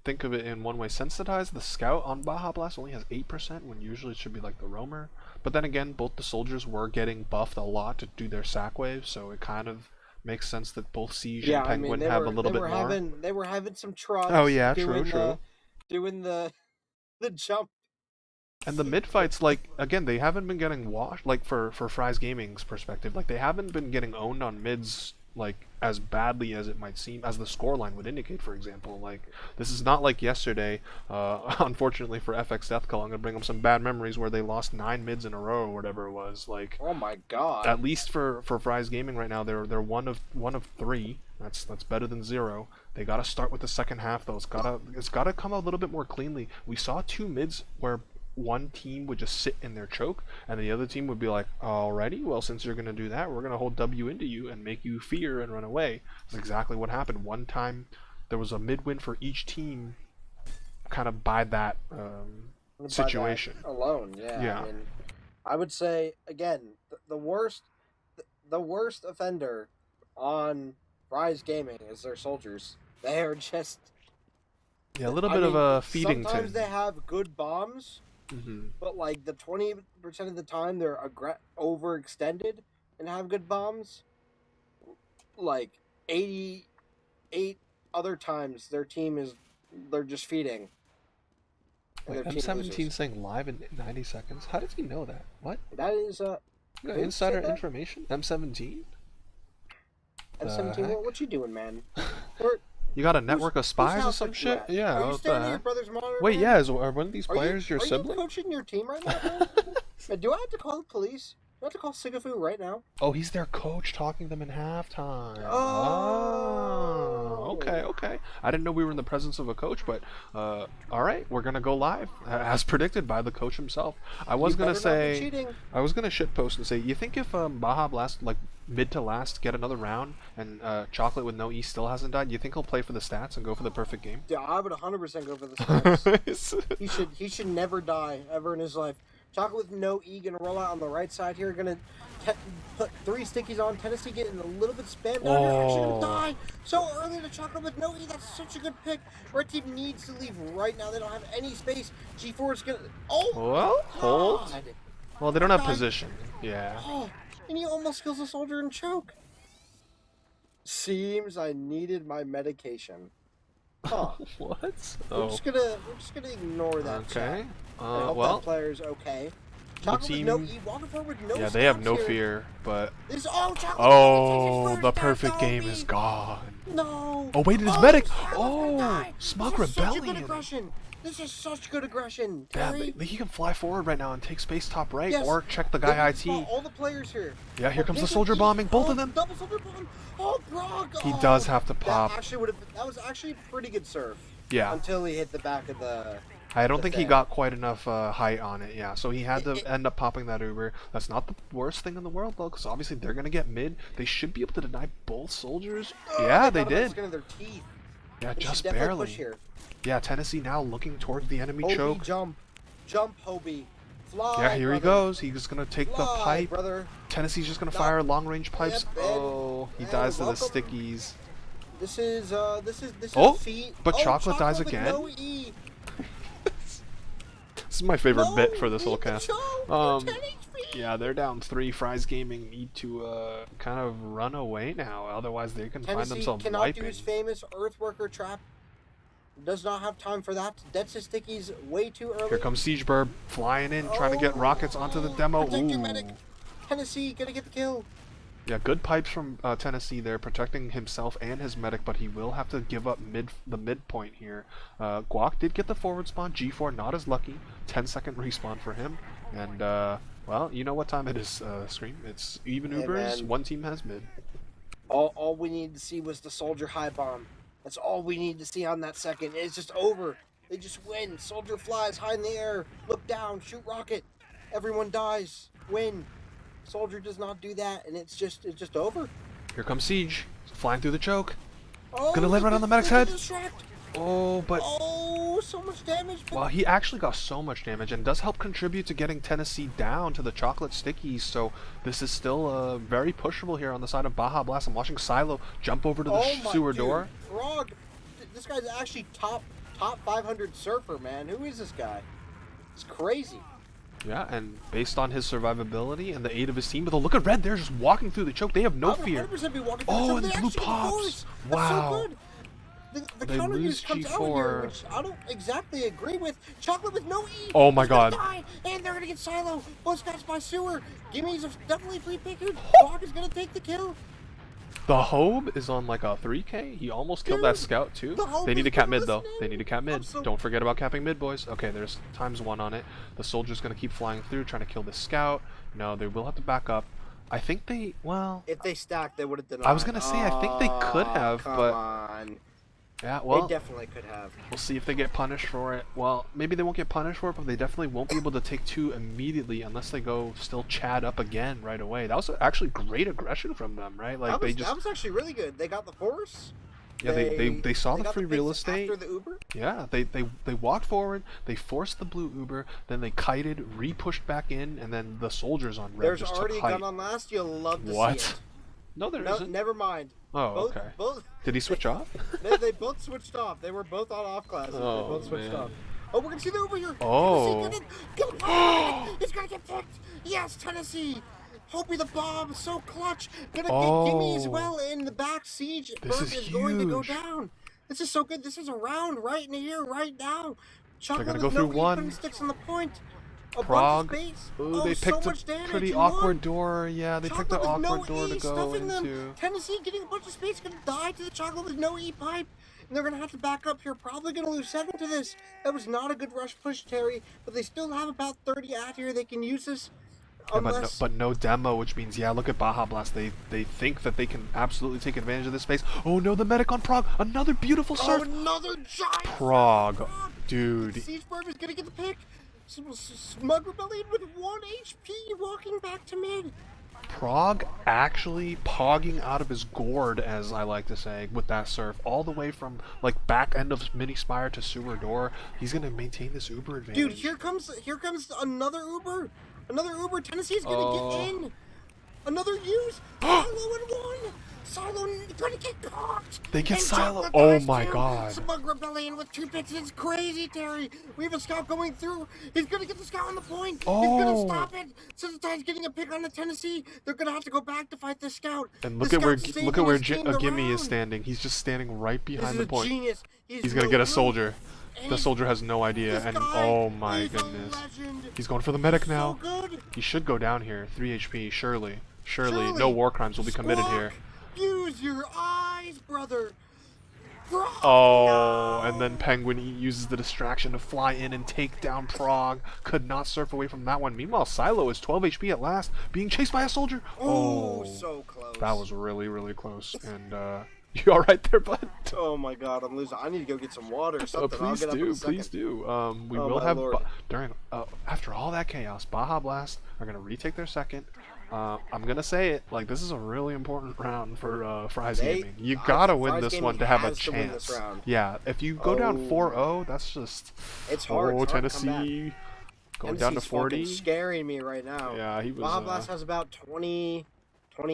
think of it in one way, sensitized, the scout on Baja Blast only has 8% when usually it should be like the roamer. But then again, both the soldiers were getting buffed a lot to do their sack waves, so it kind of makes sense that both Siege Yeah, and I mean Penguin have a little bit more. they were having some Oh trucks yeah, true, doing true. the jump. And the mid fights, like again, they haven't been getting washed. Like for Fry's Gaming's perspective, like they haven't been getting owned on mids like as badly as it might seem, as the scoreline would indicate. For example, like this is not like yesterday. Unfortunately for FX Death Call, I'm gonna bring up some bad memories where they lost 9 mids in a row or whatever it was. Like Oh my god! at least for Fry's Gaming right now, they're one of 3. That's better than 0. They gotta start with the second half though. It's gotta come a little bit more cleanly. We saw 2 mids where one team would just sit in their choke, and the other team would be like, "Alrighty, well since you're gonna do that, we're gonna hold W into you and make you fear and run away." That's exactly what happened. One time, there was a mid win for each team, kind of by that By that situation. alone, yeah. I Yeah. mean, I would say again, the worst offender on Rise Gaming is their soldiers. They are just. Yeah, a little I bit of mean, a feeding sometimes tin. they have good bombs, but like the 20% of the time they're overextended and have good bombs. Like 88 other times they're just feeding and Wait, their team M17 loses. saying live in 90 seconds? How does he know that? What? That is You got who insider said that? information? M17? The M17. heck? What you doing, man? Where, You got a whose network of whose spies or house are some you shit? at? Yeah, Are you what the staring at your heck? brother's monitor, Wait, man? yeah, are one of these Are you players your are you sibling? coaching your team right now, man? Man, do I have to call the police? Do I have to call Sigafu right now? Oh, he's their coach talking to them in halftime. Oh, Oh, okay, okay. I didn't know we were in the presence of a coach, but all right, we're gonna go live as predicted by the coach himself. I you was gonna better not be say, cheating. I was gonna shitpost and say, you think if Baja Blast like mid to last get another round and Chocolate with no E still hasn't died, you think he'll play for the stats and go for the perfect game? Yeah, I would 100% go for the stats. It's- He should never die ever in his life. Chocolate with no E gonna roll out on the right side here. Gonna put 3 stickies on. Tennessee getting a little bit spammed down here. Actually gonna oh, die so early to Chocolate with no E. That's such a good pick. Red team needs to leave right now. They don't have any space. G4 is gonna. Oh well, my hold. god! Well, they don't have Guy. position. Yeah. Oh, and he almost kills a soldier and choke. Seems I needed my medication. Huh. What? We're Oh, just gonna ignore that chat. okay. I hope Well, that player's okay. the Chocolate with no team. E, walking forward with no Yeah, they have stabs no here. fear, but Chocolate oh, takes his the first perfect down, game is gone. No. Oh wait, it is Oh, medic. Chocolate's gonna Oh, die. Smug This is such a good Rebellion. aggression. This is such good aggression. Yeah, Terry. he can fly forward right now and take space top right, Yes. or check the They guy need to spot IT. all the players here. Yeah, here comes the Penguin soldier E. bombing, both of Oh, them. double soldier bomb. Oh, Brock. He Oh. does have to pop. That was actually a pretty good serve. Yeah. Until he hit the back of the. I don't the think he fan. got quite enough height on it, yeah. So he had to It- end up popping that Uber. That's not the worst thing in the world, though, because obviously they're going to get mid. They should be able to deny both soldiers. Oh, Yeah, they got him on the did. skin of their teeth. Yeah, They should just definitely barely. push here. Yeah, Tennessee now looking towards the enemy Hobie, choke. jump, Hobie, fly. Yeah, here he brother. goes. He's going to take the Fly, pipe. brother. Tennessee's just going to No. fire long-range pipes. Yep, and- Oh, he and dies to the welcome. stickies. This is Oh, a feat. but Oh, Chocolate dies with again? No E. This is my favorite No, bit for this whole beat the cast. choke. Um, 10 HP. Yeah, they're down 3. Fry's Gaming need to kind of run away now. Otherwise, they can find Tennessee themselves cannot wiping. do his famous Earthworker trap. does not have time for that. Deads his stickies way too early. Here comes Siege Burb flying in, trying to get rockets onto the demo. Protect your Ooh. medic. Tennessee gonna get the kill. Yeah, good pipes from Tennessee there, protecting himself and his medic, but he will have to give up the midpoint here. Guac did get the forward spawn. G4 not as lucky. 10-second respawn for him. And, well, you know what time it is, Scream. It's even Hey, Ubers. man. One team has mid. All we need to see was the soldier high bomb. That's all we need to see on that second. It's just over. They just win. Soldier flies high in the air. Look down. Shoot rocket. Everyone dies. Win. Soldier does not do that, and it's just over. Here comes Siege, flying through the choke. Oh, Gonna land right on the medic's head. Distract. Oh, but Oh, so much damage. well, he actually got so much damage and does help contribute to getting Tennessee down to the chocolate stickies. So this is still very pushable here on the side of Baja Blast. I'm watching Silo jump over to the sewer door. Frog, this guy's actually top 500 surfer, man. Who is this guy? It's crazy. Yeah, and based on his survivability and the aid of his team, but look at Red there just walking through the choke. They have no fear. Oh, and the blue pops. Wow. So good. The They counter lose use comes out G4. here, which I don't exactly agree with. Chocolate with no E. Oh my He's gonna God. die, and they're gonna get Silo. Both guys by sewer. Gimmy's definitely free pickered. Frog is gonna take the kill. The Hobe is on like a 3K. He almost killed that scout too. They need to cap mid though. They need to cap mid. Don't forget about capping mid, boys. Okay, there's ×1 on it. The soldier's gonna keep flying through, trying to kill the scout. No, they will have to back up. I think they, well, If they stacked, they would have denied. I was gonna say I think they could have, come but on. yeah, well, They definitely could have. we'll see if they get punished for it. Well, maybe they won't get punished for it, but they definitely won't be able to take 2 immediately unless they go still Chad up again right away. That was actually great aggression from them, right? Like That was actually really good. They got the force. Yeah, they saw the got free the real picks estate. after the Uber. Yeah, they walked forward, they forced the blue Uber, then they kited, re-pushed back in, and then the soldiers on red There's just already a took height. gun on last. You'll love to What? see it. No, there No, isn't. never mind. Oh, okay. Both. Did he switch off? They both switched off. They were both on off classes. Oh, they both switched man. off. Oh, we're gonna see the Uber here. Oh. It's gonna get picked. Yes, Tennessee. Hopey the bomb, so clutch. Gonna Oh. get Gimme as well in the back. Siege This Burke is going to go huge. down. This is so good. This is a round right in here, right now. Chocolate gonna with go through no one. putting sticks on the point. A Prague. bunch of space. Ooh, Oh, they so picked much a damage pretty in awkward one. door. Yeah, they picked Chocolate an with no awkward door E, to go stuffing into. them. Tennessee getting a bunch of space, gonna die to the chocolate with no E pipe. And they're gonna have to back up here. Probably gonna lose 7 to this. That was not a good rush push, Terry. But they still have about 30 out here. They can use this. Yeah, Unless but no demo, which means, yeah, look at Baja Blast. They think that they can absolutely take advantage of this space. Oh no, the medic on Prague. Another beautiful surf. another giant Prague. Dude. Siege Burb is gonna get the pick. Smug Rebellion with 1 HP walking back to mid. Prague actually pogging out of his gourd, as I like to say, with that surf, all the way from like back end of mini spire to sewer door. He's gonna maintain this Uber advantage. Dude, here comes another Uber. Another Uber. Tennessee's gonna get in. Another use. Silo in 1. Silo gonna get caught. They get And Silo. Chocolate Oh dies my too. God. Smug Rebellion with 2 picks. It's crazy, Terry. We have a scout going through. He's gonna get the scout on the point. He's gonna Oh. stop it. Synthesize getting a pick on the Tennessee. They're gonna have to go back to fight this scout. And The look at where scout's look at where saving his team the Gimme is round. standing. He's just standing right This behind is the a point. genius. He's gonna get a soldier. And The soldier has no idea, this and guy, oh my he's a goodness. legend. He's going for the medic now. So good. He should go down here. 3 HP, surely. Surely, no Surely. war crimes will be committed Squawk. here. Use your eyes, brother. Bro. Oh, No. and then Penguin uses the distraction to fly in and take down Prague. Could not surf away from that one. Meanwhile, Silo is 12 HP at last, being chased by a soldier. Oh, so close. That was really, really close. And, you alright there, bud? Oh my God, I'm losing. I need to go get some water or something. I'll Please get up in a do, second. please do. We Oh, will my have Lord. during after all that chaos, Baja Blast are gonna retake their second. I'm gonna say it, like this is a really important round for Fries Gaming. You gotta win Fries this Gaming one to have a has to win this chance. round. Yeah, if you go down Oh. 4-0, that's just It's hard. Oh, It's hard to come back. Tennessee going down to Tennessee's 40. fucking scaring me right now. Yeah, he was. Baja Blast has about 20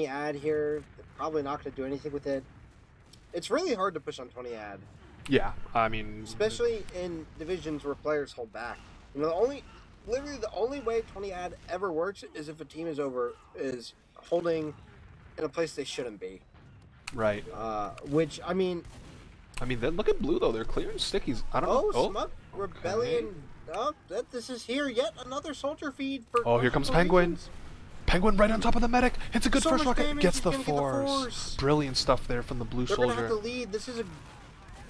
ad here. They're probably not going to do anything with it. It's really hard to push on 20 ad, Yeah, I mean, especially in divisions where players hold back. You know, literally the only way 20 ad ever works is if a team is holding in a place they shouldn't be. right. Which, I mean, I mean, look at blue though. They're clearing stickies. I don't know. Oh, Oh, Smug okay. Rebellion. Oh, this is here. Yet another soldier feed for Oh, here comes questionable Penguin. reasons. Penguin right on top of the medic. Hits a good So first much rocket. damage. Gets He's the gonna get the force. force. Brilliant stuff there from the blue They're gonna have soldier. to lead. This is a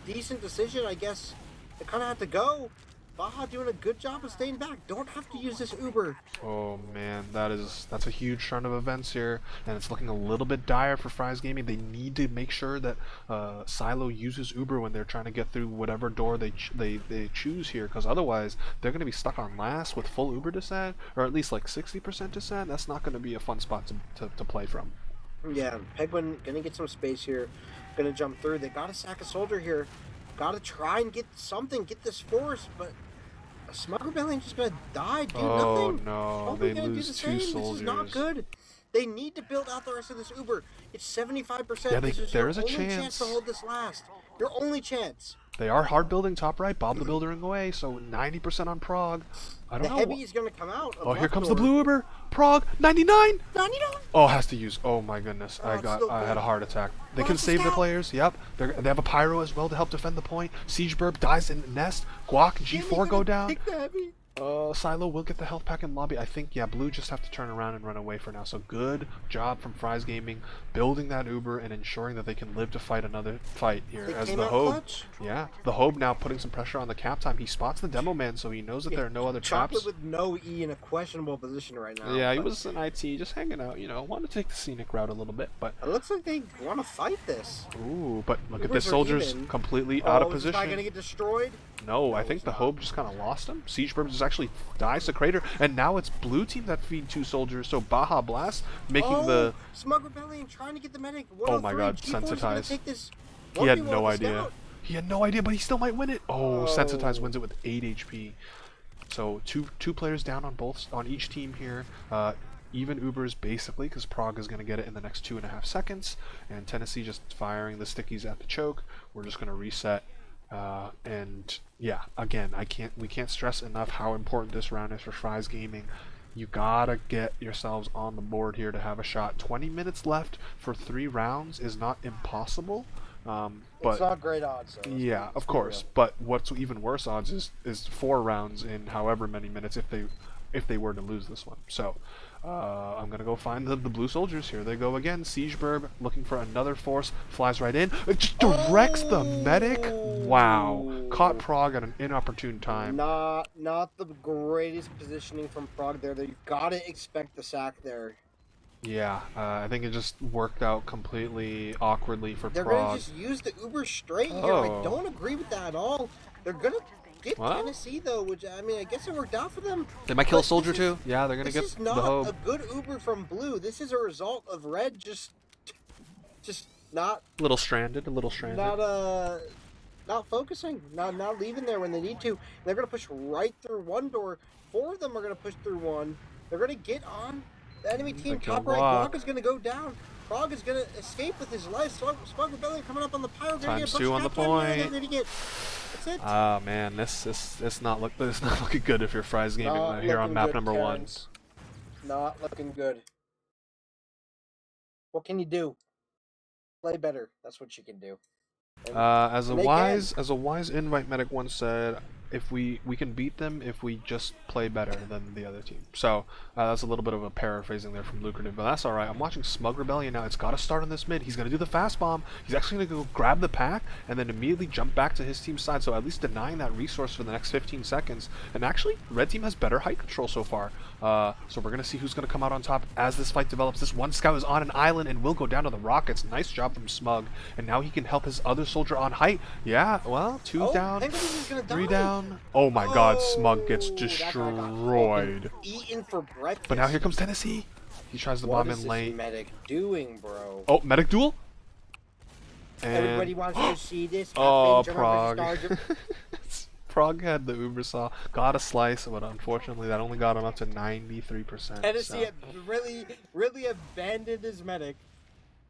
decent decision, I guess. They kind of have to go. Baja doing a good job of staying back. Don't have to use this Uber. Oh man, that's a huge turn of events here, and it's looking a little bit dire for Fry's Gaming. They need to make sure that Silo uses Uber when they're trying to get through whatever door they choose here, because otherwise they're going to be stuck on last with full Uber descent, or at least like 60% descent. That's not going to be a fun spot to play from. Yeah, Penguin gonna get some space here. Gonna jump through. They gotta sack a soldier here. Gotta try and get something. Get this force, but a Smug Rebellion just gonna die, do Oh nothing. no, Probably they gonna do lose the two same. This is not soldiers. good. They need to build out the rest of this Uber. It's 75%. Yeah, This is there your is a only chance to chance. hold this last. Your only chance. They are hard building top right, Bob the Buildering away, so 90% on Prague. I don't The know. heavy is gonna come out. Oh, here comes the blue Uber. Prague 99. 99. Oh, has to use. Oh my goodness, Oh, it's still I had good. a heart attack. They Oh, can it's a save the scout. players. Yep, they have a pyro as well to help defend the point. Siege Burb dies in the nest. Guac and G4 go down. Take the heavy. Silo will get the health pack in lobby. I think, yeah, blue just have to turn around and run away for now. So good job from Fry's Gaming, building that Uber and ensuring that they can live to fight another fight here. They As came the out Hobe, clutch. yeah, the Hobe now putting some pressure on the cap time. He spots the demo man, so he knows that there are no other Chocolate traps. with no E in a questionable position right now. Yeah, he but was an IT, just hanging out, wanted to take the scenic route a little bit, but It looks like they want to fight this. ooh, but look at Ubers this are soldier's even. completely out of Is this guy gonna position. get destroyed? No, I No, think he's the not. Hobe just kind of lost him. Siege Burbs is actually dies to crater, and now it's blue team that feed two soldiers. So Baja Blast making the. Smug Rebellion trying to get the medic. Oh my 103. God, G4 is gonna sensitized. take this. He had 1v1 no with the idea. scout. He had no idea, but he still might win it. Oh, Sensitized Oh. wins it with 8 HP. So two players down on each team here. Even Ubers basically, because Prague is going to get it in the next 2.5 seconds, and Tennessee just firing the stickies at the choke. We're just going to reset. And yeah, again, we can't stress enough how important this round is for Fry's Gaming. You gotta get yourselves on the board here to have a shot. 20 minutes left for 3 rounds is not impossible, It's but not great odds. Though. yeah, Let's of be course. real. But what's even worse odds is 4 rounds in however many minutes if they were to lose this one. So I'm gonna go find the blue soldiers. Here they go again. Siege Burb looking for another force, flies right in. It just directs the medic. Wow, caught Prague at an inopportune time. Not the greatest positioning from Prague there. You gotta expect the sack there. Yeah, I think it just worked out completely awkwardly for They're gonna Prague. just use the Uber straight here. Oh. I don't agree with that at all. They're gonna get What? Tennessee though, which I mean, I guess it worked out for them. They might kill a But soldier this is- too. Yeah, they're gonna This get is the not Hobe. a good Uber from Blue. This is a result of Red just not A little stranded. not focusing, not leaving there when they need to. They're gonna push right through one door. 4 of them are gonna push through one. They're gonna get on the enemy team. They kill Top right, Guac. Guac is gonna go down. Prague is gonna escape with his life. Smug Rebellion coming up on the pyro. Times 2 on the point. That's it. Ah man, it's not looking good if you're Fry's Gaming Not here on looking map good, number 1. Terrence. Not looking good. What can you do? Play better. That's what you can do. As a and they wise invite medic once said, if we can beat them if we just play better than the other team. So that's a little bit of a paraphrasing there from Lucrative, but that's all right. I'm watching Smug Rebellion now. It's got to start on this mid. He's gonna do the fast bomb. He's actually gonna go grab the pack and then immediately jump back to his team's side. So at least denying that resource for the next 15 seconds. And actually, red team has better height control so far. So we're gonna see who's gonna come out on top as this fight develops. This one scout is on an island and will go down to the rockets. Nice job from Smug, and now he can help his other soldier on height. Yeah, well, 2 down, Penguin is gonna 3 die. down. Oh my God, Smug gets That guy got destroyed. fucking eaten for breakfast. But now here comes Tennessee. He tries to What bomb is in this late. medic doing, bro? Oh, medic duel. Everybody And wants to see this. oh, happen. Prague. German versus Star- Prague had the Uber saw, got a slice, but unfortunately that only got him up to 93%. Tennessee so. had really abandoned his medic.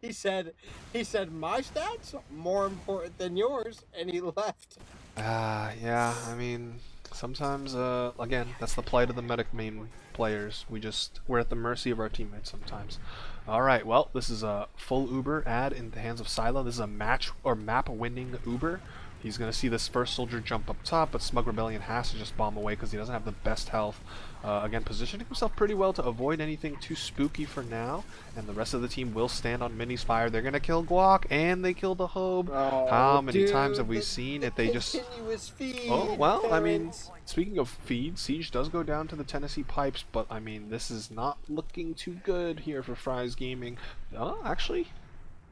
He said, my stats more important than yours, and he left. Yeah, I mean, Sometimes, again, that's the plight of the medic main players. We're at the mercy of our teammates sometimes. All right, well, this is a full Uber ad in the hands of Silo. This is a match or map winning Uber. He's going to see this first soldier jump up top, but Smug Rebellion has to just bomb away because he doesn't have the best health. Again, positioning himself pretty well to avoid anything too spooky for now, and the rest of the team will stand on Mini's fire. They're going to kill Guac, and they kill the Hobe. How Oh, many times have dude, we seen it? They just... continuous feed. Oh, well, I mean, parents. speaking of feed, Siege does go down to the Tennessee Pipes, but I mean, this is not looking too good here for Fry's Gaming. Actually,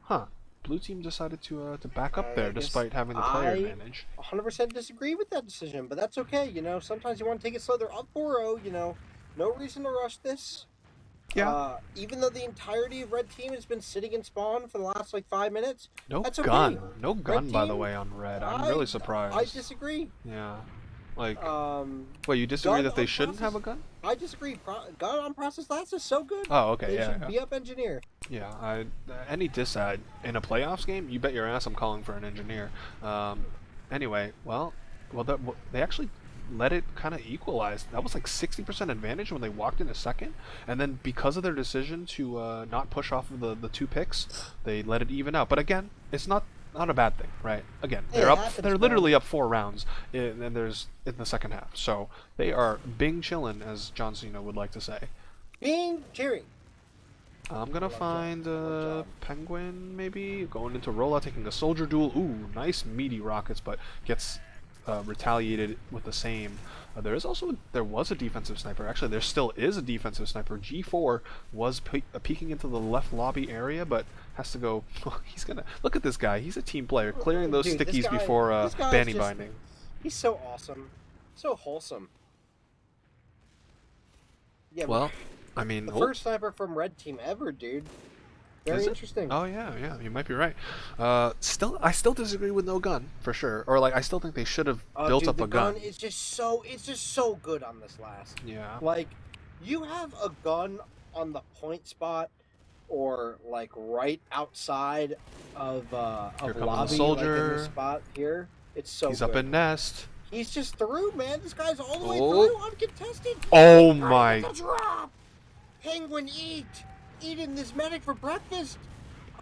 huh. Blue team decided to back up there I guess despite having the player I advantage. 100% disagree with that decision, but that's okay. You know, sometimes you want to take it slow. They're up 4-0. You know, no reason to rush this. Yeah. Even though the entirety of red team has been sitting in spawn for the last like 5 minutes, No that's gun. okay. No gun, Red by the team, way, on red. I'm really surprised. I disagree. Yeah. Like, Um, wait, you disagree gun that they on shouldn't have process- a gun? I disagree. Gun on process last is so good. Oh, okay, They yeah, should yeah. be up engineer. Yeah, any disad in a playoffs game, you bet your ass I'm calling for an engineer. Anyway, they actually let it kind of equalize. That was like 60% advantage when they walked in a second, and then because of their decision to not push off of the two picks, they let it even out. But again, it's not a bad thing, right? Again, Hey, they're it up. happens, They're man. literally up 4 rounds, and there's in the second half. So they are bing chillin', as John Cena would like to say. Being cheering. I'm gonna find Love John. Penguin, maybe going into rollout, taking a soldier duel. Ooh, nice meaty rockets, but gets retaliated with the same. There was a defensive sniper. Actually, there still is a defensive sniper. G4 was peeking into the left lobby area, but has to go. He's gonna look at this guy. He's a team player, clearing those Dude, this stickies guy- before this guy's banny just- binding. He's so awesome. So wholesome. Yeah, Well, I mean, the first sniper from red team ever, dude. Very Is it? interesting. Oh yeah, you might be right. I still disagree with no gun for sure. Or like, I still think they should have built Dude, up the a gun. It's just so good on this last. Yeah. Like, you have a gun on the point spot, or like right outside of Here comes the lobby, soldier. like in this spot here. It's so. He's good. up in nest. He's just through, man. This guy's all the way Oh. through, uncontested. Oh Right my! at the drop. Penguin eating this medic for breakfast.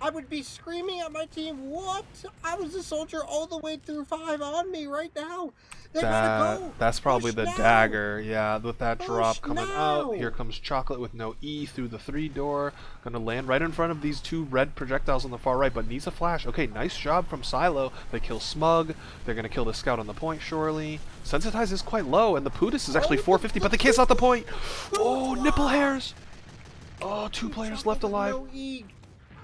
I would be screaming at my team, what? I was a soldier all the way through 5 on me right now. They gotta go. That's probably Push the now. dagger. Yeah, with that Push drop coming now. out. Here comes Chocolate with no E through the 3 door. Gonna land right in front of these 2 red projectiles on the far right, but needs a flash. Okay, nice job from Silo. They kill Smug. They're gonna kill the scout on the point, surely. Sensitize is quite low, and the Pudis is actually 450, but they can't stop the point. Oh, nipple hairs. Oh, 2 players left alive. No E.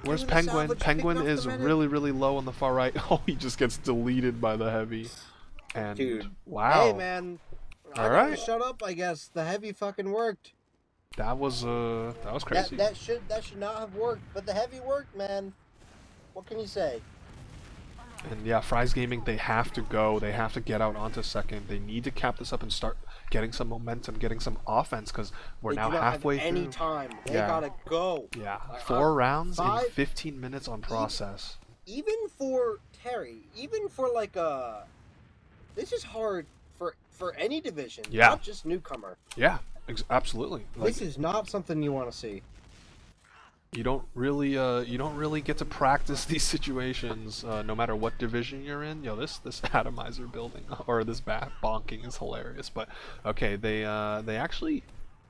Where's Doing the Penguin? salvage, Penguin picking up is the medic. really, really low on the far right. Oh, he just gets deleted by the heavy. And Dude. wow. Hey, man. I All gotta right. shut up, I guess. The heavy fucking worked. That was crazy. That should not have worked, but the heavy worked, man. What can you say? And yeah, Fry's Gaming, they have to go. They have to get out onto second. They need to cap this up and start getting some momentum, getting some offense, because we're They now do not halfway have any through. time. They Yeah. gotta go. Yeah, Like, 4 rounds in 5 15 minutes on process. Even for Terry, even for like this is hard for any division, Yeah. not just newcomer. Yeah, absolutely. Like, This is not something you want to see. you don't really get to practice these situations no matter what division you're in. Yo, this atomizer building or this bat bonking is hilarious. But okay, they actually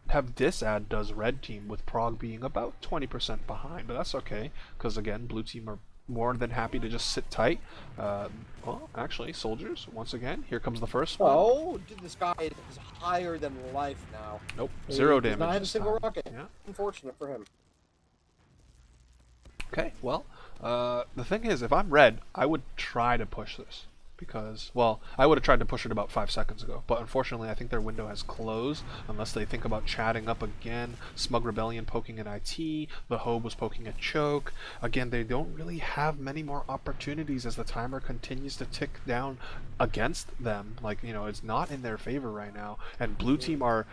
have disad does red team with Prague being about 20% behind, but that's okay because again, blue team are more than happy to just sit tight. Well, actually, soldiers once again. Here comes the first one. Oh, dude, this guy is higher than life now. Nope, He 0 does damage. not have a this single time. rocket. Yeah. Unfortunate for him. Okay, well, the thing is, if I'm red, I would try to push this. Because, well, I would have tried to push it about 5 seconds ago. But unfortunately, I think their window has closed. Unless they think about chatting up again. Smug Rebellion poking at IT. The Hobe was poking at Choke. Again, they don't really have many more opportunities as the timer continues to tick down against them. Like, you know, it's not in their favor right now. And blue team are,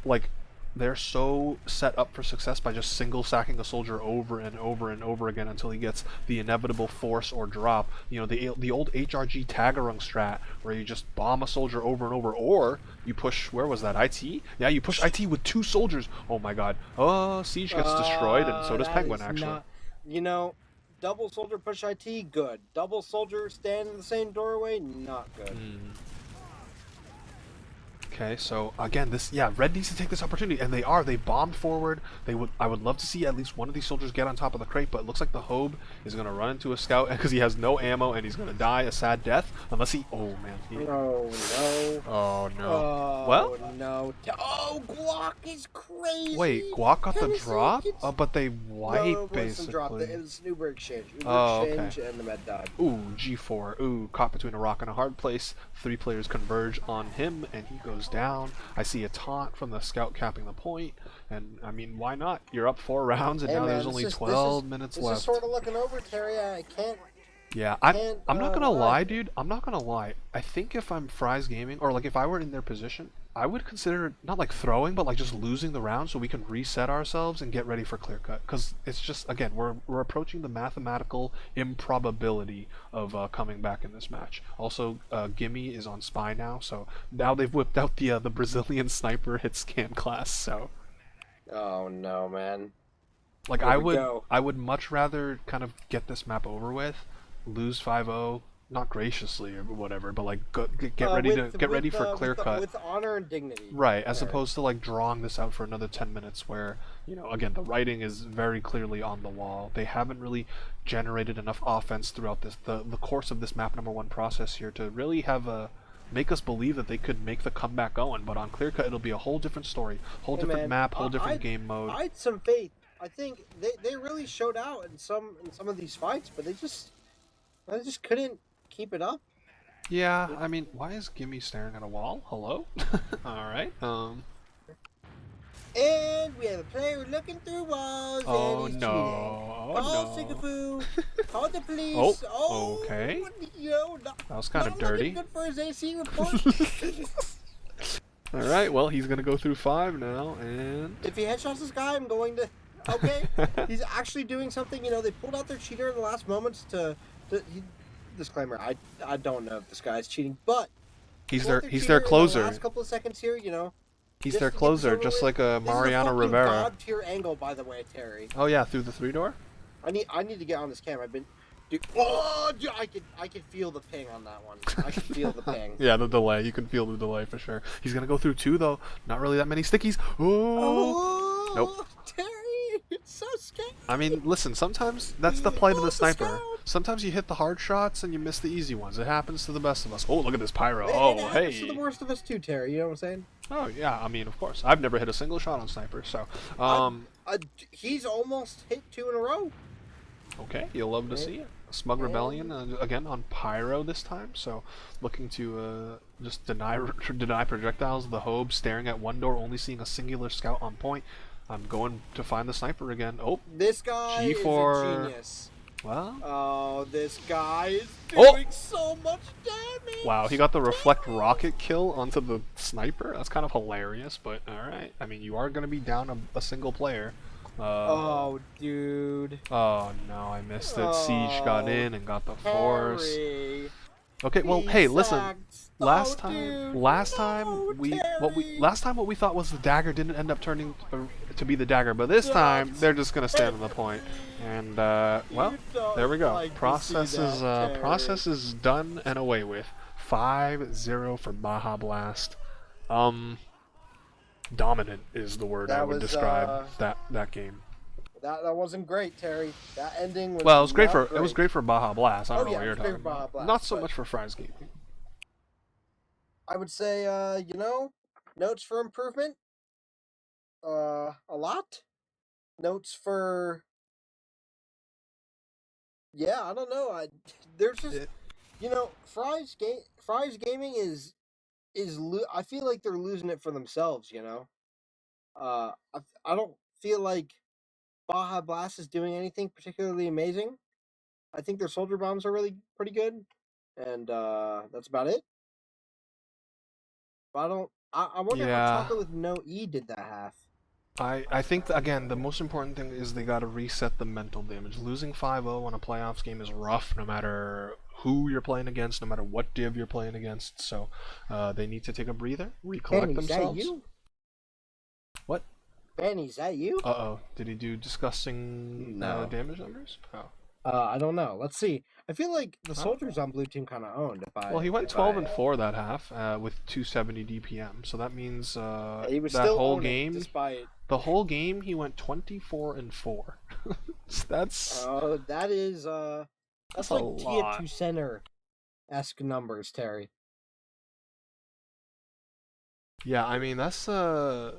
like, they're so set up for success by just single sacking a soldier over and over and over again until he gets the inevitable force or drop. You know, the old HRG Tagarung strat where you just bomb a soldier over and over, or you push, where was that, IT? Yeah, you push IT with 2 soldiers. Oh my god. Oh, Siege gets destroyed, and so does That Penguin is actually. not. You know, double soldier push IT, good. Double soldier stand in the same doorway, not good. Okay, so again, this, yeah, Red needs to take this opportunity, and they are. They bombed forward. I would love to see at least one of these soldiers get on top of the crate, but it looks like the Hobe is gonna run into a scout because he has no ammo and he's gonna die a sad death unless he. Oh man. Oh no. Oh no. Well, Oh no. Oh, Guac is wait, crazy. Guac got the Tennessee drop, gets. but they No, wipe it wasn't dropped. basically. It was an Uber exchange. Uber Oh, okay. exchange, and the med died. Ooh, G4. Ooh, caught between a rock and a hard place. 3 players converge on him, and he goes down. I see a taunt from the scout capping the point, and I mean, why not? You're up 4 rounds, and Hey now man, there's only 12 minutes this is left. sort of looking over, Terry. I can't Yeah, can't I'm not gonna lie lie, here. dude. I'm not gonna lie. I think if I'm Fry's Gaming, or like if I were in their position, I would consider not like throwing, but like just losing the round so we can reset ourselves and get ready for clear cut. Because it's just, again, we're approaching the mathematical improbability of coming back in this match. Also, Gimme is on spy now, so now they've whipped out the Brazilian sniper hit scan class. So Oh no, man. like Here we go. I would much rather kind of get this map over with, lose 5-0, not graciously or whatever, but like get ready to get ready for clear cut. With honor and dignity, Right, as Terry. opposed to like drawing this out for another 10 minutes where, you know, again, the writing is very clearly on the wall. They haven't really generated enough offense throughout the course of this map number 1 process here to really have a make us believe that they could make the comeback going, but on clear cut it'll be a whole different story, whole Hey different man, map, whole different game mode. I had some faith. I think they really showed out in some of these fights, but they just couldn't keep it up. Yeah, I mean, why is Gimme staring at a wall? Hello? Alright, And we have a player looking through walls and oh he's no, cheating. oh Call no. Sigafu. Call the Oh, police. Oh, okay. you know, That was kind of not looking dirty. good for his AC report. Alright, well, he's gonna go through 5 now, and... If he headshots this guy, I'm going to. Okay, he's actually doing something. You know, they pulled out their cheater in the last moments disclaimer: I don't know if this guy's cheating, but he's pulled out he's their cheater in the closer. last couple of seconds here. You know, He's just their to get this closer, over just with. like a This is a Mariano fucking Rivera. god tier angle, by the way, Terry. Oh yeah, through the 3 door? I need to get on this cam. I've been. Dude, oh, dude, I can feel the ping on that one. I can feel the ping. Yeah, the delay. You can feel the delay for sure. He's gonna go through 2 though. Not really that many stickies. Oh! Nope. Oh, Terry, it's so scary. I mean, listen, sometimes that's the plight of the Oh, the sniper. scout. Sometimes you hit the hard shots and you miss the easy ones. It happens to the best of us. Oh, look at this pyro. It Oh, happens to the hey. worst of us too, Terry. You know what I'm saying? Oh, yeah, I mean, of course. I've never hit a single shot on sniper, so. I, he's almost hit 2 in a row. Okay, you'll love to see it. Smug Rebellion, again, on pyro this time, so looking to just deny projectiles. The Hobe staring at 1 door, only seeing a singular scout on point. I'm going to find the sniper again. Oh, This guy G4. is a genius. Well, Oh, this guy is Oh! doing so much damage. wow, he got the reflect rocket kill onto the sniper. That's kind of hilarious, but alright. I mean, you are going to be down a single player. Oh, dude. Oh no, I missed it. Siege got in and got the force. Terry. Okay, well, He hey, listen. sacked. Last Oh, dude. last No, time Terry. what we thought was the dagger didn't end up turning to be the dagger, but this time they're just gonna stand on the point. And well, there we go. like to Process see is that, Terry. process is done and away with. 5-0 for Baja Blast. Dominant is the word I That would was, describe that game. That wasn't great, Terry. That ending was Well, it was great not for it was great for Baja Blast. I don't Oh, know yeah, what it you're was great talking for Baja about. Blast, Not so but- much for Fry's Gaming. I would say, you know, notes for improvement. A lot. Notes for. Yeah, I don't know. There's just, you know, Fry's gaming I feel like they're losing it for themselves. You know, I don't feel like Baja Blast is doing anything particularly amazing. I think their soldier bombs are really pretty good, and that's about it. But I don't. I wonder how Yeah. Chocolate with no E did that half. I think again the most important thing is they got to reset the mental damage. Losing 5-0 on a playoffs game is rough, no matter who you're playing against, no matter what div you're playing against. So they need to take a breather, recollect Benny, is that themselves. you? What? Benny, is that you? Uh-oh. Did he do disgusting No. damage numbers? Oh. I don't know. Let's see. I feel like the I don't soldiers on blue team kind of owned. Well, he went 12 and 4 that half with 270 DPM. So that means he was that still whole owning game, despite. the whole game, he went 24 and 4. That's That is that's that's a like lot. TF2 center esque numbers, Terry. Yeah, I mean that's I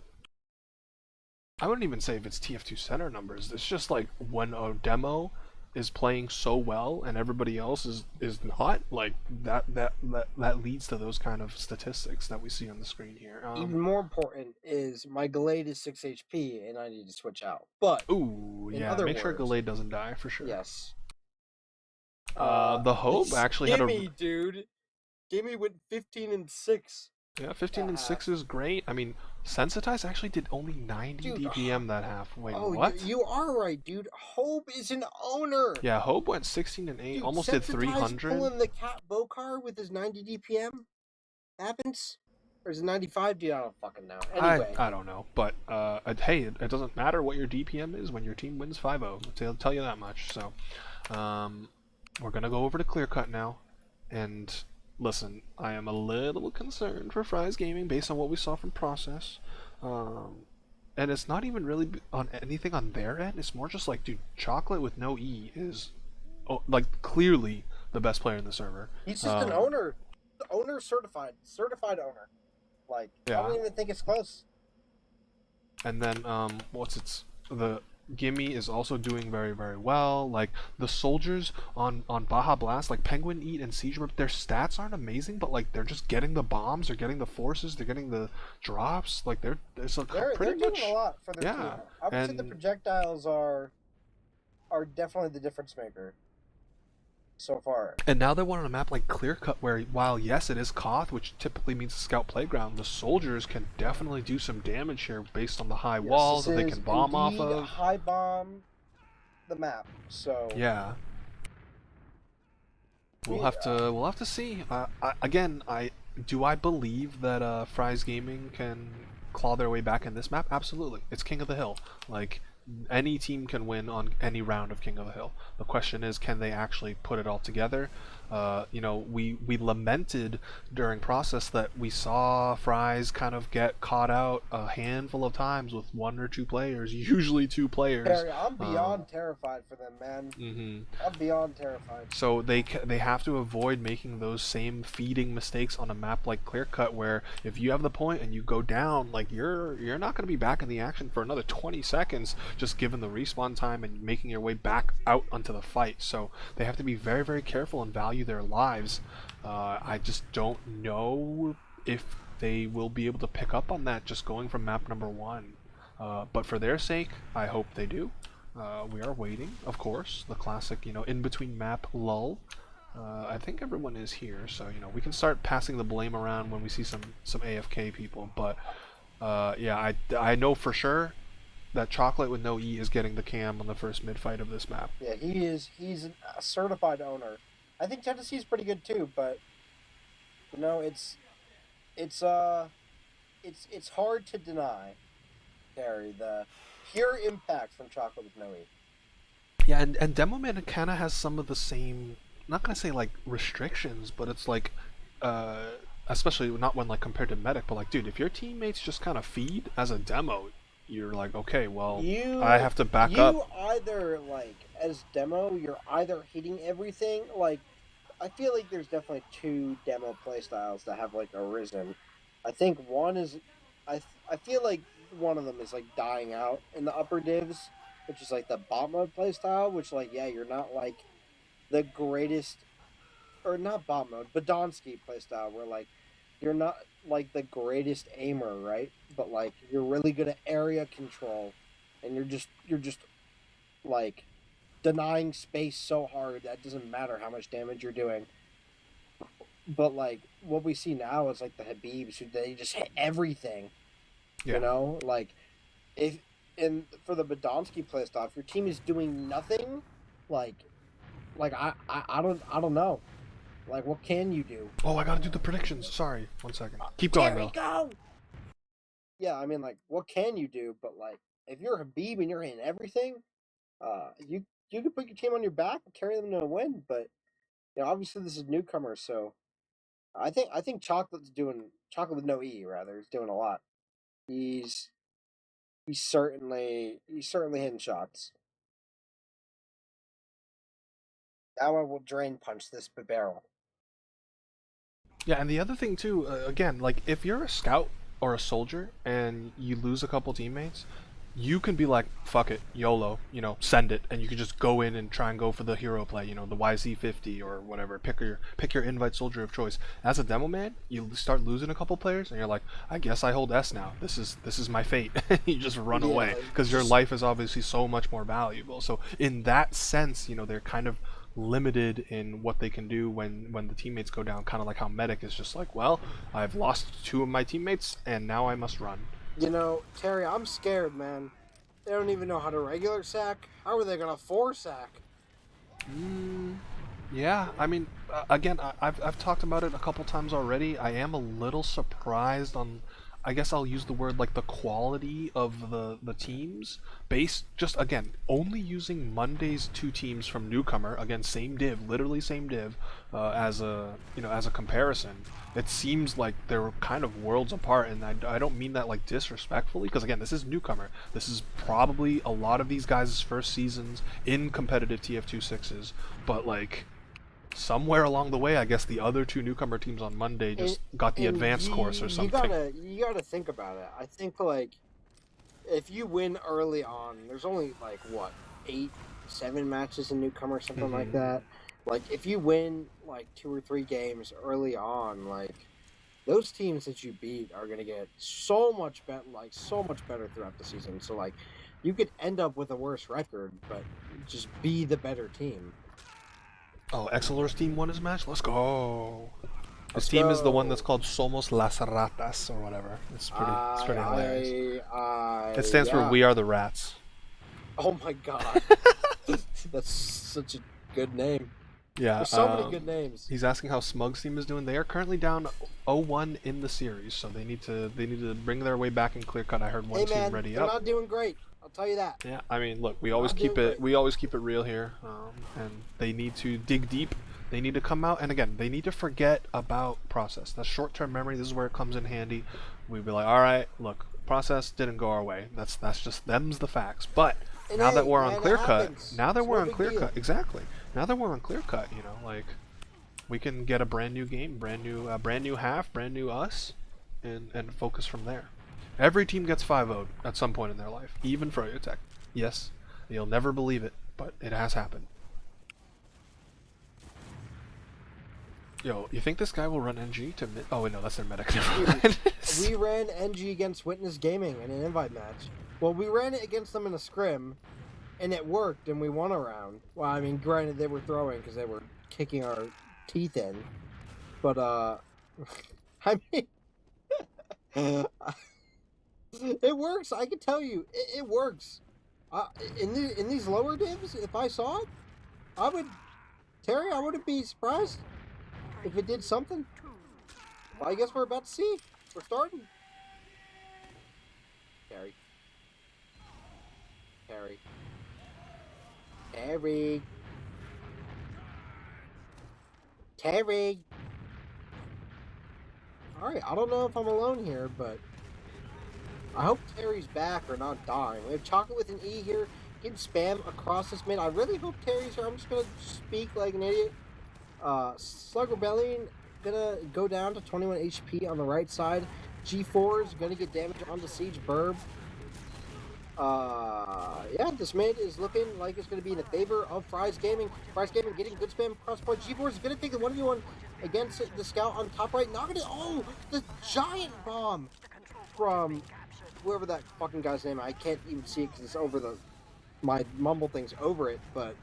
wouldn't even say if it's TF2 center numbers. It's just like when a demo is playing so well and everybody else is not, like that leads to those kind of statistics that we see on the screen here. Even more important is my Glade is 6 HP and I need to switch out. But Ooh, in yeah, other make sure words, Gallade doesn't die for sure. yes. The Hope actually had a Gimme, dude. Gimme went 15 and 6. yeah, 15 and 6 is great. I mean, Sensitize actually did only 90 Dude, DPM that half. Wait, oh, what? you are right, dude. Hope is an owner. Yeah, Hope went 16 and 8, Dude, almost did Sensitize 300. pulling the Cat Bokar with his 90 DPM happens? Or is it 95? Dude, I don't fucking know. Anyway. I don't know, but hey, it doesn't matter what your DPM is when your team wins 5-0. I'll tell you that much. So, we're gonna go over to Clear Cut now, and listen, I am a little concerned for Fry's Gaming based on what we saw from Process. And it's not even really on anything on their end. It's more just like, dude, Chocolate with no E is like clearly the best player in the server. He's just an owner. The owner certified. Certified owner. Like, Yeah. I don't even think it's close. And then the Gimme is also doing very, very well. Like the soldiers on Baja Blast, like Penguin Eat and Siege Rip, their stats aren't amazing, but like they're just getting the bombs, they're getting the forces, they're getting the drops. Like they're pretty doing much a lot for their team. I would say the and projectiles are definitely the difference maker so far. and now they want on a map like Clear Cut, where while yes it is Koth, which typically means a scout playground, the soldiers can definitely do some damage here based on the high walls that they can bomb off of. High bomb the map. So yeah. We'll have to see. Again, do I believe that Fry's Gaming can claw their way back in this map? Absolutely. It's King of the Hill. Like any team can win on any round of King of the Hill. The question is, can they actually put it all together? We lamented during process that we saw Fry's kind of get caught out a handful of times with one or two players, usually two players. Harry, I'm beyond terrified for them, man. Mm-hmm. I'm beyond terrified. So they have to avoid making those same feeding mistakes on a map like Clear Cut, where if you have the point and you go down, like you're not going to be back in the action for another 20 seconds, just given the respawn time and making your way back out onto the fight. So they have to be very, very careful and value their lives. I just don't know if they will be able to pick up on that just going from map number 1. But for their sake, I hope they do. We are waiting, of course, the classic, in between map lull. I think everyone is here, so we can start passing the blame around when we see some AFK people. But yeah, I know for sure that Chocolate with no E is getting the cam on the first mid fight of this map. Yeah, he's a certified owner. I think Tennessee's pretty good too, but it's hard to deny, Gary, the pure impact from Chocolate with no E. Yeah, and Demoman kind of has some of the same, not gonna say like restrictions, but it's like, especially not when like compared to Medic, but like, dude, if your teammates just kind of feed as a demo, you're like, okay, well, I have to back up. You either like as demo, you're either hitting everything. Like, I feel like there's definitely two demo playstyles that have like arisen. I think one is, I feel like one of them is like dying out in the upper divs, which is like the bot mode playstyle, which like yeah, you're not like the greatest, or not bot mode, Badonsky playstyle, where like you're not like the greatest aimer, right? But like you're really good at area control, and you're just like denying space so hard that it doesn't matter how much damage you're doing. But like what we see now is like the Habibs, who they just hit everything. Yeah. Like if and for the Badonsky playstyle, if your team is doing nothing, like I don't know. Like, what can you do? Oh, I gotta do the predictions. Sorry, 1 second. Keep going Terry, though. go! Yeah, I mean, like, what can you do? But like, if you're Habib and you're in everything, you can put your team on your back and carry them to a win. But obviously this is Newcomer, so I think Chocolate with no E rather is doing a lot. He's he's certainly hitting shots. Now I will drain punch this barrel. Yeah, and the other thing too, again, like if you're a scout or a soldier and you lose a couple teammates, you can be like, fuck it, YOLO, send it, and you can just go in and try and go for the hero play, the YC50 or whatever. Pick your invite soldier of choice. As a demo man, you start losing a couple players, and you're like, I guess I hold S now. This is my fate. You just run away because your life is obviously so much more valuable. So in that sense, they're kind of limited in what they can do when the teammates go down, kind of like how medic is just like, well, I've lost two of my teammates and now I must run. Terry, I'm scared, man. They don't even know how to regular sack. How are they gonna 4-sack? Yeah, I mean, again, I've talked about it a couple times already. I am a little surprised on, I guess I'll use the word like the quality of the teams, based just again only using Monday's two teams from Newcomer. Again, same div, literally same div, as a comparison. It seems like they're kind of worlds apart, and I don't mean that like disrespectfully, because again, this is Newcomer. This is probably a lot of these guys' first seasons in competitive TF26s, but like somewhere along the way, I guess the other two Newcomer teams on Monday just got the advanced course or something. You gotta think about it. I think like if you win early on, there's only like what 8, 7 matches in Newcomer, something like that. Like if you win like 2 or 3 games early on, like those teams that you beat are gonna get so much better throughout the season. So like you could end up with a worse record, but just be the better team. Oh, Excelor's team won his match? Let's go. His Let's team is the one go. that's called Somos Las Ratas or whatever. It's pretty hilarious. It stands for Yeah. We Are the Rats. Oh my god. That's such a good name. Yeah. There's so many good names. He's asking how Smug's team is doing. They are currently down 0-1 in the series, so they need to bring their way back in clear cut. I heard one Hey man, team ready they're up. not doing great. I'll tell you that. Yeah, I mean, look, we They're always not keep doing it great. we always keep it real here, and they need to dig deep. They need to come out, and again, they need to forget about process. That's short-term memory. This is where it comes in handy. We'd be like, all right, look, process didn't go our way. That's just them's the facts. But And now hey, that we're man, on it clear cut, happens. now that It's we're no on big clear deal. cut, exactly. Now that we're on clear cut, like we can get a brand new game, brand new half, brand new us, and focus from there. Every team gets 5-0'd at some point in their life, even Froyotech. Yes, you'll never believe it, but it has happened. Yo, you think this guy will run NG to mid? Oh wait, no, that's their medic. Never mind. We ran NG against Witness Gaming in an invite match. Well, we ran it against them in a scrim, and it worked, and we won a round. Well, I mean, granted, they were throwing because they were kicking our teeth in. But, I mean, it works. I can tell you, it works. In these lower divs, if I saw it, Terry, I wouldn't be surprised if it did something. Well, I guess we're about to see. We're starting. Terry. Terry. Terry. Terry. Alright, I don't know if I'm alone here, but I hope Terry's back or not dying. We have Chocolate with an E here. Getting spam across this mid. I really hope Terry's here. I'm just gonna speak like an idiot. Slug Rebellion gonna go down to 21 HP on the right side. G4 is gonna get damage onto Siege Burb. Yeah, this mid is looking like it's gonna be in the favor of Fries Gaming. Fries Gaming getting good spam across point. G4 is gonna take the 1v1 against the scout on top right. Not gonna. Oh, the giant bomb from whoever that fucking guy's name. I can't even see it because it's over my mumble thing's over it, but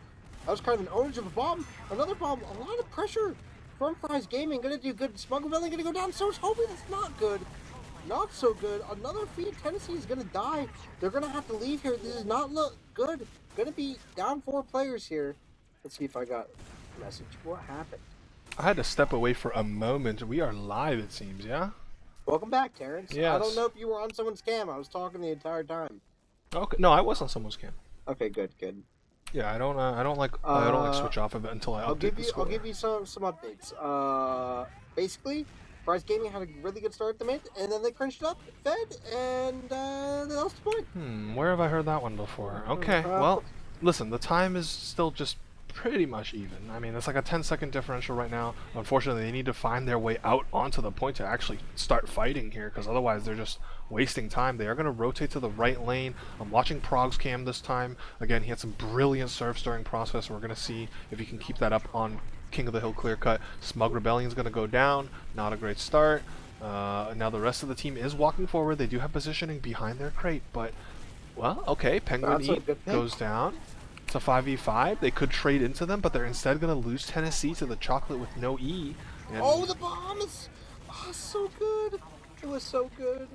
that was kind of an ownage of a bomb. Another bomb, a lot of pressure from Fries Gaming. Gonna do good. Smuggle Belly gonna go down. So is hoping it's not good. Not so good. Another feed. Tennessee is going to die. They're going to have to leave here. This does not look good. Going to be down 4 players here. Let's see if I got a message. What happened? I had to step away for a moment. We are live, it seems, yeah? Welcome back, Terrence. I don't Yes. know if you were on someone's cam. I was talking the entire time. Okay. No, I was on someone's cam. Okay, good. Yeah, I don't like switch off of it until I update the score. I'll give you some updates. Basically, Fry's Gaming had a really good start at the mid, and then they crunched up, fed, and they lost the point. Where have I heard that one before? Okay, well, listen, the time is still just pretty much even. I mean, it's like a 10-second differential right now. Unfortunately, they need to find their way out onto the point to actually start fighting here, because otherwise they're just wasting time. They are going to rotate to the right lane. I'm watching Prog's cam this time. Again, he had some brilliant serves during process. We're going to see if he can keep that up on King of the Hill clear cut. Smug Rebellion's going to go down. Not a great start. Now the rest of the team is walking forward. They do have positioning behind their crate, but, well, okay, Penguin Eat goes down. It's a 5v5. They could trade into them, but they're instead going to lose Tennessee to the chocolate with no E. And oh, the bombs! Oh, so good. It was so good.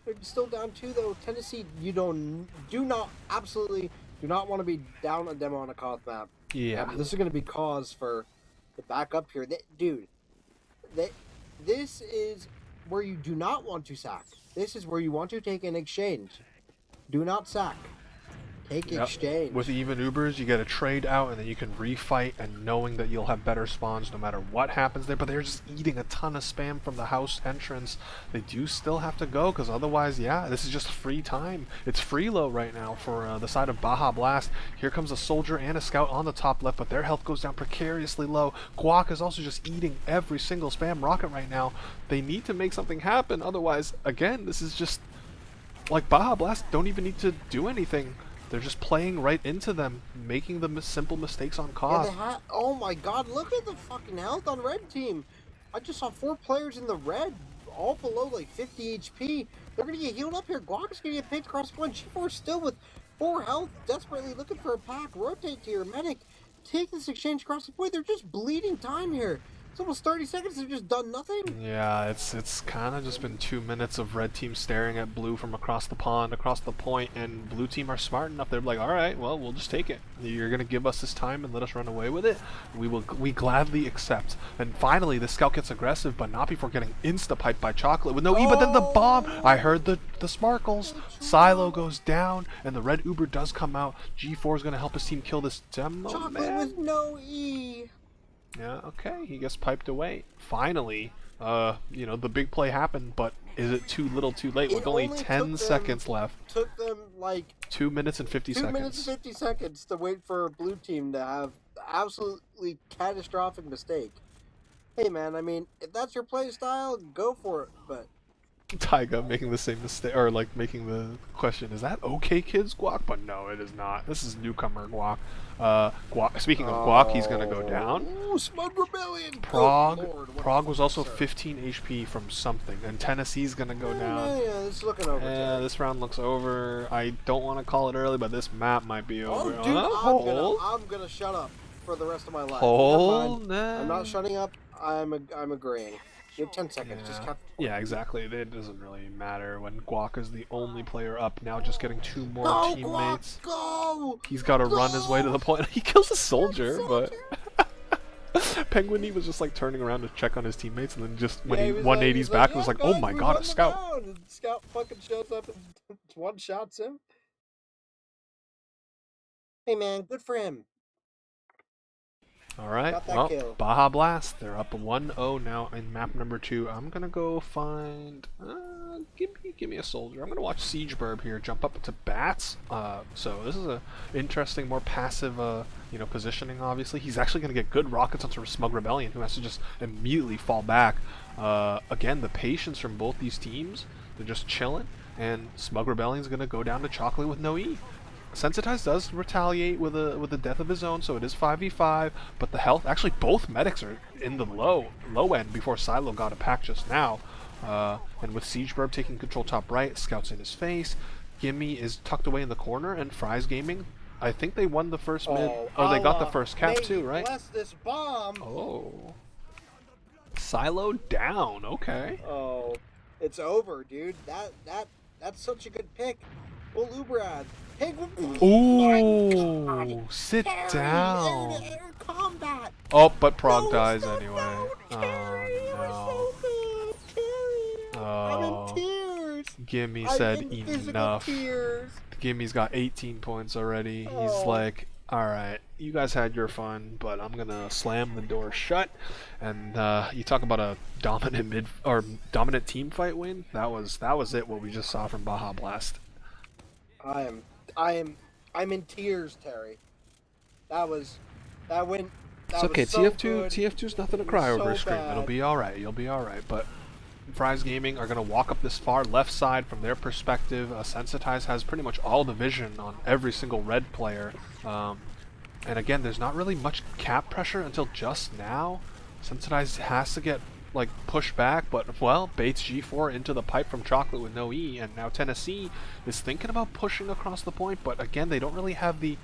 They're still down 2, though. Tennessee, you absolutely do not want to be down a demo on a Koth map. yeah. This is going to be cause for the backup here. This is where you do not want to sack. This is where you want to take an exchange. Do not sack. Take exchange. With even Ubers, you get a trade out, and then you can refight, and knowing that you'll have better spawns no matter what happens there. But they're just eating a ton of spam from the house entrance. They do still have to go, because otherwise, yeah, this is just free time. It's free low right now for the side of Baja Blast. Here comes a soldier and a scout on the top left, but their health goes down precariously low. Guac is also just eating every single spam rocket right now. They need to make something happen. Otherwise, again, this is just like Baja Blast don't even need to do anything. They're just playing right into them, making the simple mistakes on cost. Yeah, oh my god, look at the fucking health on red team. I just saw 4 players in the red, all below like 50 HP. They're going to get healed up here. Guac is going to get picked across the point. G4 still with 4 health, desperately looking for a pack. Rotate to your medic. Take this exchange across the point. They're just bleeding time here. It's almost 30 seconds. They've just done nothing. Yeah, it's kind of just been 2 minutes of red team staring at blue from across the pond, across the point, and blue team are smart enough. They're like, all right, well, we'll just take it. You're gonna give us this time and let us run away with it. We gladly accept. And finally, the scout gets aggressive, but not before getting insta-piped by chocolate with no E. But then the bomb. I heard the sparkles. Silo goes down, and the red Uber does come out. G4 is gonna help his team kill this demo. Chocolate with no E. Yeah, okay, he gets piped away. Finally, the big play happened, but is it too little too late with only 10 seconds left? Took them like 2 minutes and 50 seconds. 2 minutes and 50 seconds to wait for a blue team to have absolutely catastrophic mistake. Hey man, I mean, if that's your play style, go for it, but Taiga making the same mistake, or like making the question, is that okay kids Guac? But no, it is not. This is Newcomer Guac. Speaking of Guac, he's gonna go down. Ooh, Smug Rebellion! Prog was also 15 HP from something, and Tennessee's gonna go down. Yeah, it's looking over. Yeah, this round looks over. I don't want to call it early, but this map might be over. Dude, I'm gonna shut up for the rest of my life. Hold. I'm not shutting up. I'm agreeing. You have 10 seconds. Yeah. Just cut. Yeah, exactly. It doesn't really matter when Guac is the only player up. Now just getting 2 more teammates. Go! He's got to run his way to the point. He kills a soldier, but Penguin was just like turning around to check on his teammates, and then just when he 180s back, it was like, oh my god, a scout. And scout fucking shows up and one shots him. Hey man, good for him. All right, well, kill. Baja Blast, they're up 1-0 now in map number 2. I'm gonna go find, give me a soldier. I'm gonna watch Siege Burb here jump up to bats. So this is a interesting, more passive, positioning. Obviously, he's actually gonna get good rockets onto Smug Rebellion, who has to just immediately fall back. Again, the patience from both these teams, they're just chilling, and Smug Rebellion's gonna go down to chocolate with no E. Sensitize does retaliate with a death of his own, so it is 5v5, but the health, actually both medics are in the low end before Silo got a pack just now. And with Siege Burb taking control top right, Scouts in his face, Gimme is tucked away in the corner, and Fry's Gaming, I think they won the first mid, they got the first cap too, right? Bless this bomb. Oh. Silo down, okay. Oh. It's over, dude. That's such a good pick. Well, Ubrad. Penguin. My God, Ooh, sit Terry, down. air combat. Oh, but Prague No, dies stop! anyway. No, Oh Terry, it was no. so good, Terry. I'm in Oh, tears. Gimme I'm said in physical enough. tears. Gimmy's got 18 points already. He's Oh, like, alright, you guys had your fun, but I'm gonna slam the door shut. And you talk about a dominant dominant team fight win. That was it. What we just saw from Baja Blast. I am, I am, I'm in tears, Terry. That was, that went, It's that was okay. so TF2 good. TF2's nothing to It was cry over, so Scream. It'll bad. be alright. You'll be alright. But Fry's Gaming are going to walk up this far left side from their perspective. Sensitize has pretty much all the vision on every single red player. And again, there's not really much cap pressure until just now. Sensitize has to get like pushed back, but well, baits G4 into the pipe from Chocolate with no E, and now Tennessee is thinking about pushing across the point, but again, they don't really have the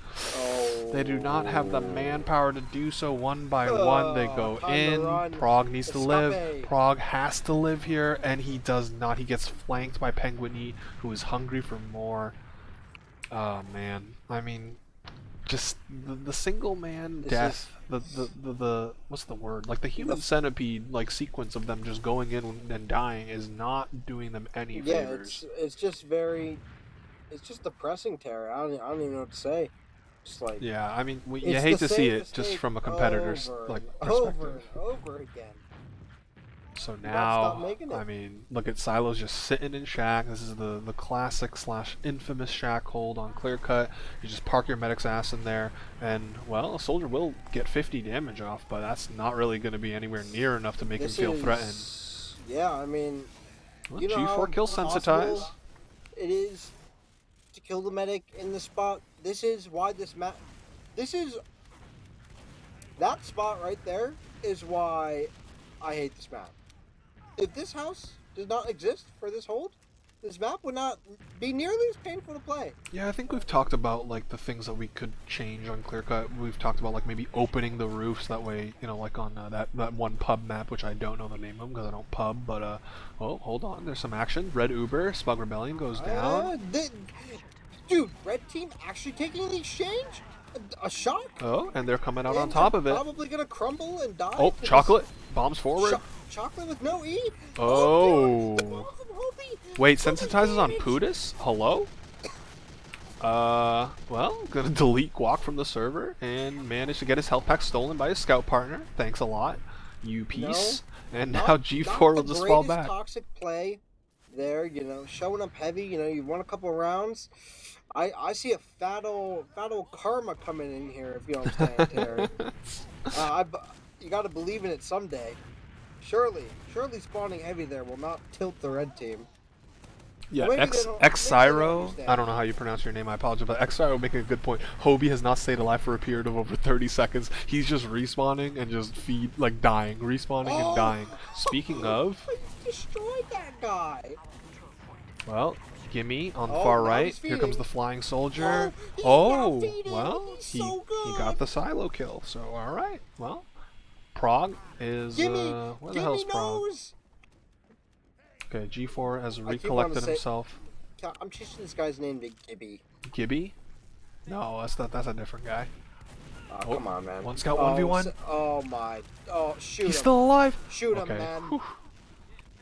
they do not have the manpower to do so. One by one, they go Time to in. run. Prague needs to live. Escape. Prague has to live here, and he does not. He gets flanked by Penguiny, who is hungry for more. Oh man, I mean, just the single man death. The what's the word? Like the human centipede like sequence of them just going in and dying is not doing them any favors. It's just very, it's just depressing, Terry. I don't even know what to say. Just like, Yeah, I mean, you it's hate the to see same it just mistake from a competitor's over like and over perspective. and over again. So You gotta stop now, making it. I mean, look at Silo's just sitting in shack. This is the classic / infamous shack hold on clear cut. You just park your medic's ass in there, and well, a soldier will get 50 damage off, but that's not really going to be anywhere near enough to make him feel threatened. Yeah, I mean, Well, you know how G4 kill possible sensitize. it is to kill the medic in the spot. This is why this map. This is that spot right there is why I hate this map. If this house did not exist for this hold, this map would not be nearly as painful to play. Yeah, I think we've talked about like the things that we could change on clear cut. We've talked about like maybe opening the roofs that way, you know, like on that one pub map, which I don't know the name of because I don't pub. But oh, hold on, there's some action. Red Uber, Spug Rebellion goes down. Dude, red team actually taking the exchange? A shock? Oh, and they're coming out on top of it. Probably gonna crumble and die. Oh, Chocolate bombs forward. Chocolate with no E. Oh. The bomb from Hobie. Wait, sensitizes on Pudis? Hello? Well, gonna delete Guac from the server and manage to get his health pack stolen by his scout partner. Thanks a lot, you piece. No, and now G4 will just fall back. Toxic play there, you know, showing up heavy. You know, you won a couple rounds. I see a fatal karma coming in here, if you understand, Terry. You got to believe in it someday. Surely spawning heavy there will not tilt the red team. Yeah, X-Cyro, I don't know how you pronounce your name, I apologize, but X-Cyro making a good point. Hobie has not stayed alive for a period of over 30 seconds. He's just respawning and just dying. Respawning and dying. Speaking of... You destroyed that guy! Well, Gimme on the far right. Here comes the flying soldier. Well, he got the silo kill, so alright. Well, Prague is... where the hell's Prague? Okay, G4 has recollected himself. I'm changing this guy's name to Gibby. Gibby? No, that's a different guy. Oh, come on, man. One scout, 1v1. Oh my. Oh, shoot him. He's still alive? Shoot him, man. Whew.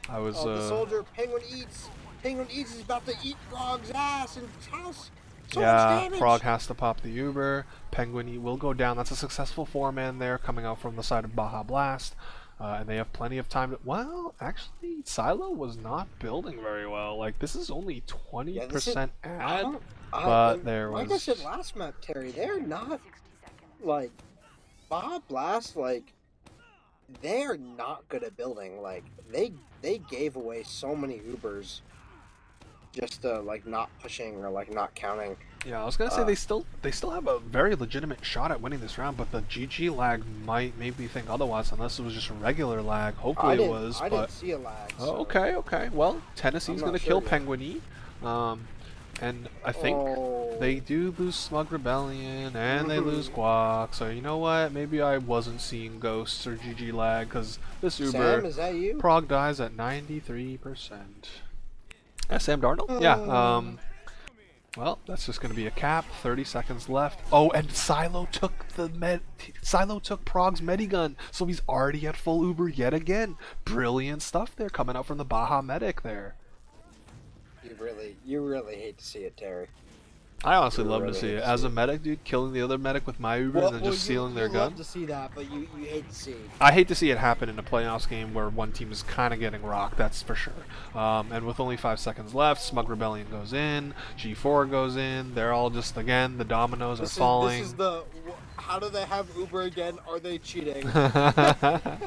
I was, the soldier, Penguin Eats is about to eat Prague's ass in his house. So much damage. Prague has to pop the Uber. Penguin will go down. That's a successful 4-man there coming out from the side of Baja Blast. And they have plenty of time to... Well, actually, Silo was not building very well. Like, this is only 20% ad. But there was... Like I said last map, Terry, they're not... Like, Baja Blast, like... They're not good at building. Like, they gave away so many Ubers just like not pushing or like not counting. Yeah, I was gonna say they still have a very legitimate shot at winning this round, but the GG lag might make me think otherwise, unless it was just a regular lag. Hopefully it was. I didn't see a lag. Oh, okay. Well, Tennessee's gonna kill Penguiny, and I think They do lose Smug Rebellion, and they lose Guac, so you know what? Maybe I wasn't seeing ghosts or GG lag, because this Uber Sam, is that you? prog dies at 93%. Sam Darnold? Yeah, well, that's just going to be a cap. 30 seconds left. Oh, and Silo took Silo took Prog's Medigun, so he's already at full Uber yet again. Brilliant stuff there coming out from the Baja medic there. You really hate to see it, Terry. I honestly You love to really see hate it. to As see a it. medic, dude, killing the other medic with my Uber and then just stealing their you gun. love to see that, but you hate to see it. I hate to see it happen in a playoffs game where one team is kind of getting rocked, that's for sure. And with only 5 seconds left, Smug Rebellion goes in, G4 goes in. They're all just, again, the dominoes are falling. This is the. How do they have Uber again? Are they cheating? We're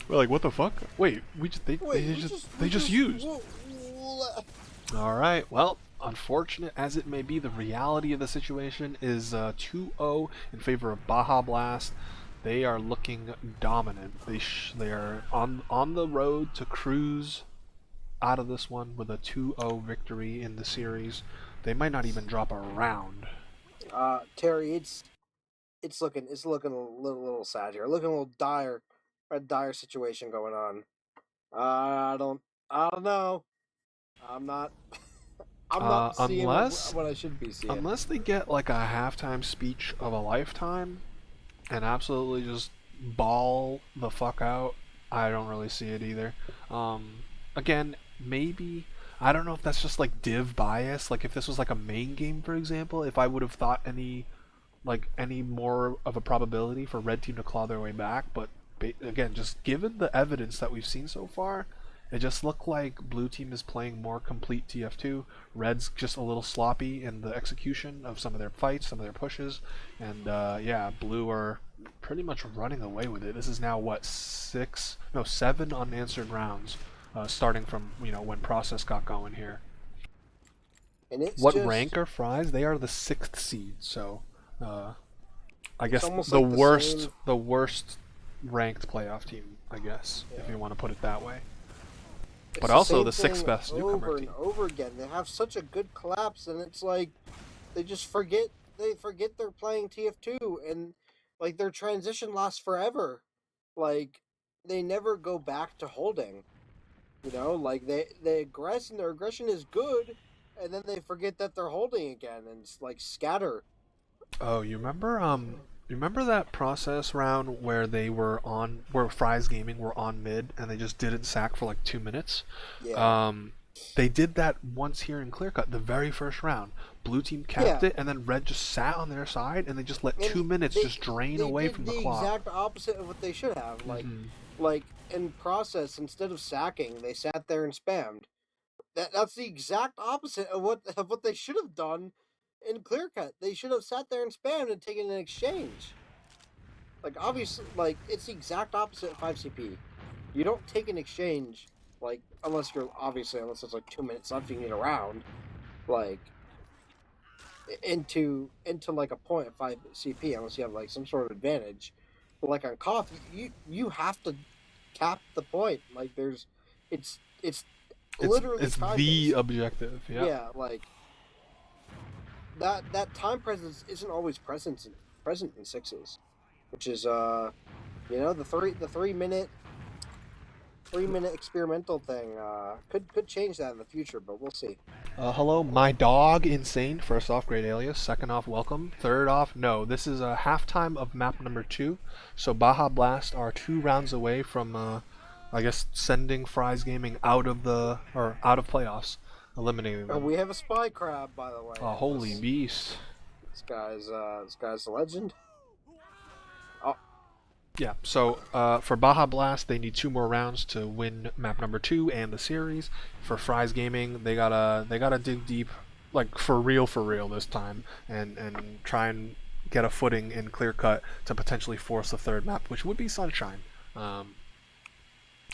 like, what the fuck? Wait, they just used. All right, well, unfortunate as it may be, the reality of the situation is 2-0 in favor of Baja Blast. They are looking dominant. They are on the road to cruise out of this one with a 2-0 victory in the series. They might not even drop a round. Terry, it's looking a little sad here. Looking a little dire, a dire situation going on. I don't know. I'm not. I'm not seeing what I should be seeing. Unless they get like a halftime speech of a lifetime and absolutely just ball the fuck out, I don't really see it either. Again, maybe I don't know if that's just like div bias. Like if this was like a main game, for example, if I would have thought any more of a probability for red team to claw their way back, but again, just given the evidence that we've seen so far, it just looked like blue team is playing more complete TF2. Red's just a little sloppy in the execution of some of their fights, some of their pushes, and yeah, blue are pretty much running away with it. This is now what 7 unanswered rounds, starting from when process got going here. And it's What just, rank are Fries? They are the 6th seed, so I guess almost the like the worst same- the worst ranked playoff team, I guess, if you want to put it that way. But also the 6th best newcomer team. Over and over again. They have such a good collapse, and it's like they just forget. They forget they're playing TF2, and like their transition lasts forever. Like they never go back to holding. Like they aggress, and their aggression is good, and then they forget that they're holding again, and it's like scatter. Oh, you remember that process round where where Fries Gaming were on mid and they just didn't sack for like 2 minutes? Yeah. They did that once here in Clearcut, the very first round. Blue team kept it, and then red just sat on their side, and they just let And 2 minutes just drain away did from the the clock. exact opposite of what they should have. Like in process, instead of sacking, they sat there and spammed. That's the exact opposite of what they should have done in clear cut. They should have sat there and spammed and taken an exchange. Like obviously, like it's the exact opposite of 5CP. You don't take an exchange unless it's like 2 minutes left, you need a round. Like into like a point of 5CP unless you have like some sort of advantage. But like on Koth, you have to cap the point. Like it's literally It's time the based. objective. Yeah. Yeah, like that time presence isn't always present in sixes, which is the 3 minute experimental thing could change that in the future, but we'll see. Hello, my dog, Insane. First off, great alias. Second off, welcome. Third off, no. This is a halftime of map number 2. So Baja Blast are 2 rounds away from, I guess, sending Fries Gaming out of playoffs, eliminating them. We have a spy crab, by the way. Holy beast! This guy's a legend. Yeah, so for Baja Blast, they need 2 more rounds to win map number 2 and the series. For Fries Gaming, they gotta dig deep, like for real this time, and try and get a footing in Clear Cut to potentially force the 3rd map, which would be Sunshine.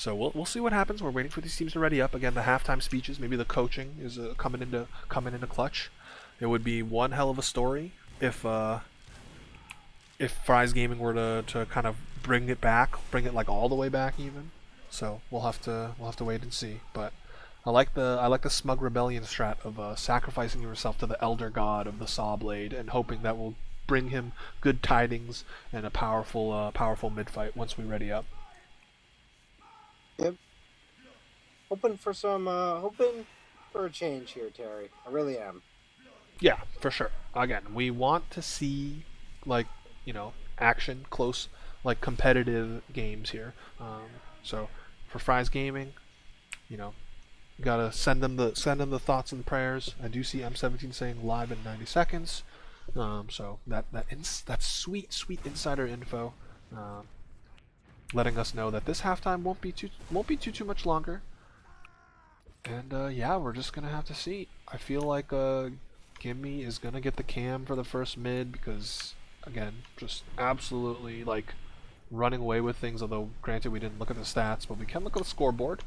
So we'll see what happens. We're waiting for these teams to ready up. Again, the halftime speeches, maybe the coaching is coming into clutch. It would be one hell of a story if Fries Gaming were to kind of bring it like all the way back even. So we'll have to wait and see. But I like the smug rebellion strat of sacrificing yourself to the elder god of the saw blade and hoping that will bring him good tidings and a powerful mid fight once we ready up. Yep. Hoping for a change here, Terry. I really am. Yeah, for sure. Again, we want to see like action, close, like competitive games here. So for Fry's Gaming, you know, gotta send them the thoughts and prayers. I do see M17 saying live in 90 seconds. So that's sweet insider info, um, letting us know that this halftime won't be too much longer. And yeah, we're just gonna have to see. I feel like Gimme is gonna get the cam for the first mid because again, just absolutely like running away with things. Although granted, we didn't look at the stats, but we can look at the scoreboard.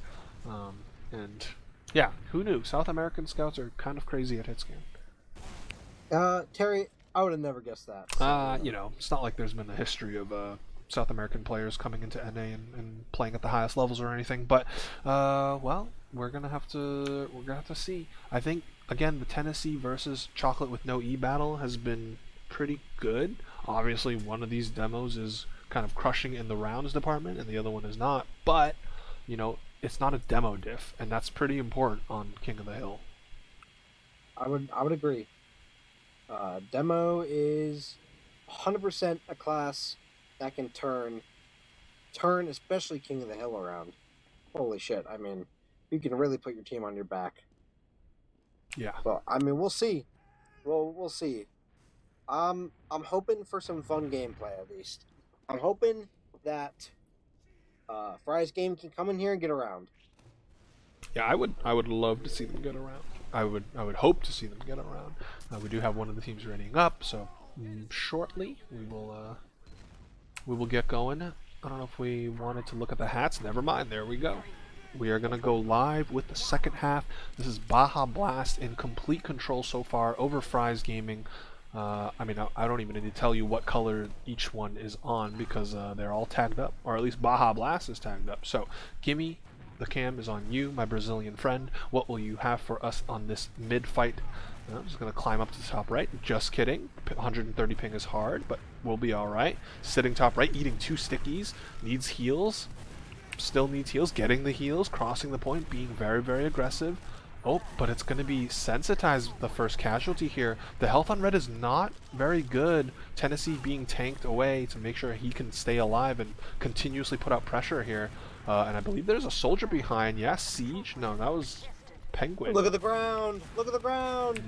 And yeah, who knew? South American scouts are kind of crazy at hitscan. Terry, I would have never guessed that. So, It's not like there's been a history of South American players coming into NA and playing at the highest levels or anything. But well, we're gonna have to see. I think again the Tennessee versus Chocolate with no E battle has been pretty good. Obviously, one of these demos is kind of crushing in the rounds department, and the other one is not. But it's not a demo diff, and that's pretty important on King of the Hill. I would agree. Demo is 100% a class that can turn especially King of the Hill around. Holy shit! I mean, you can really put your team on your back. Yeah. Well, I mean, we'll see. We'll see. I'm hoping for some fun gameplay at least. I'm hoping that Fry's game can come in here and get around. Yeah, I would love to see them get around. I would hope to see them get around. We do have one of the teams readying up, so shortly we will get going. I don't know if we wanted to look at the hats. Never mind. There we go. We are going to go live with the second half. This is Baja Blast in complete control so far over Fry's Gaming. I mean, I don't even need to tell you what color each one is on because they're all tagged up, or at least Baja Blast is tagged up. So, Gimme, the cam is on you, my Brazilian friend. What will you have for us on this mid-fight? I'm just going to climb up to the top right. Just kidding. 130 ping is hard, but we'll be alright. Sitting top right, eating 2 stickies. Needs heals. Still needs heals. Getting the heals. Crossing the point. Being very, very aggressive. Oh, but it's going to be Sensitized, the first casualty here. The health on red is not very good. Tennessee being tanked away to make sure he can stay alive and continuously put out pressure here. And I believe there's a soldier behind. Yes, Siege? No, that was Penguin. Look at the ground! Look at the ground!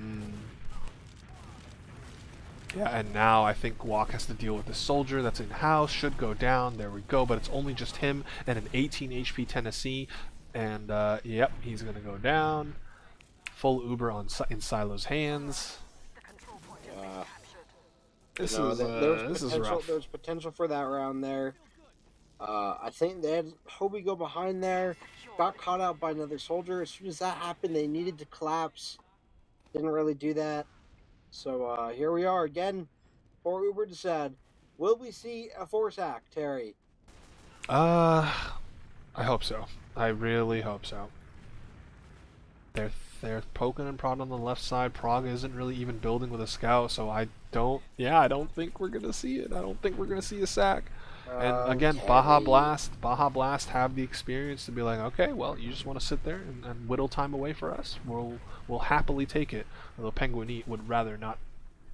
Yeah, and now I think Walk has to deal with the soldier that's in-house. Should go down. There we go. But it's only just him and an 18 HP Tennessee. And, yep, he's going to go down. Full Uber in Silo's hands. This is rough. There's potential for that round there. I think they had Hobie go behind there. Got caught out by another soldier. As soon as that happened, they needed to collapse. Didn't really do that. So here we are again. For Uber decide. Will we see a force act, Terry? I hope so. I really hope so. They're poking and prodding on the left side. Prague isn't really even building with a scout, so I don't think we're gonna see it. I don't think we're gonna see a sack. And again, Baja Blast have the experience to be like, okay, well, you just want to sit there and whittle time away for us. We'll happily take it. Although Penguin Eat would rather not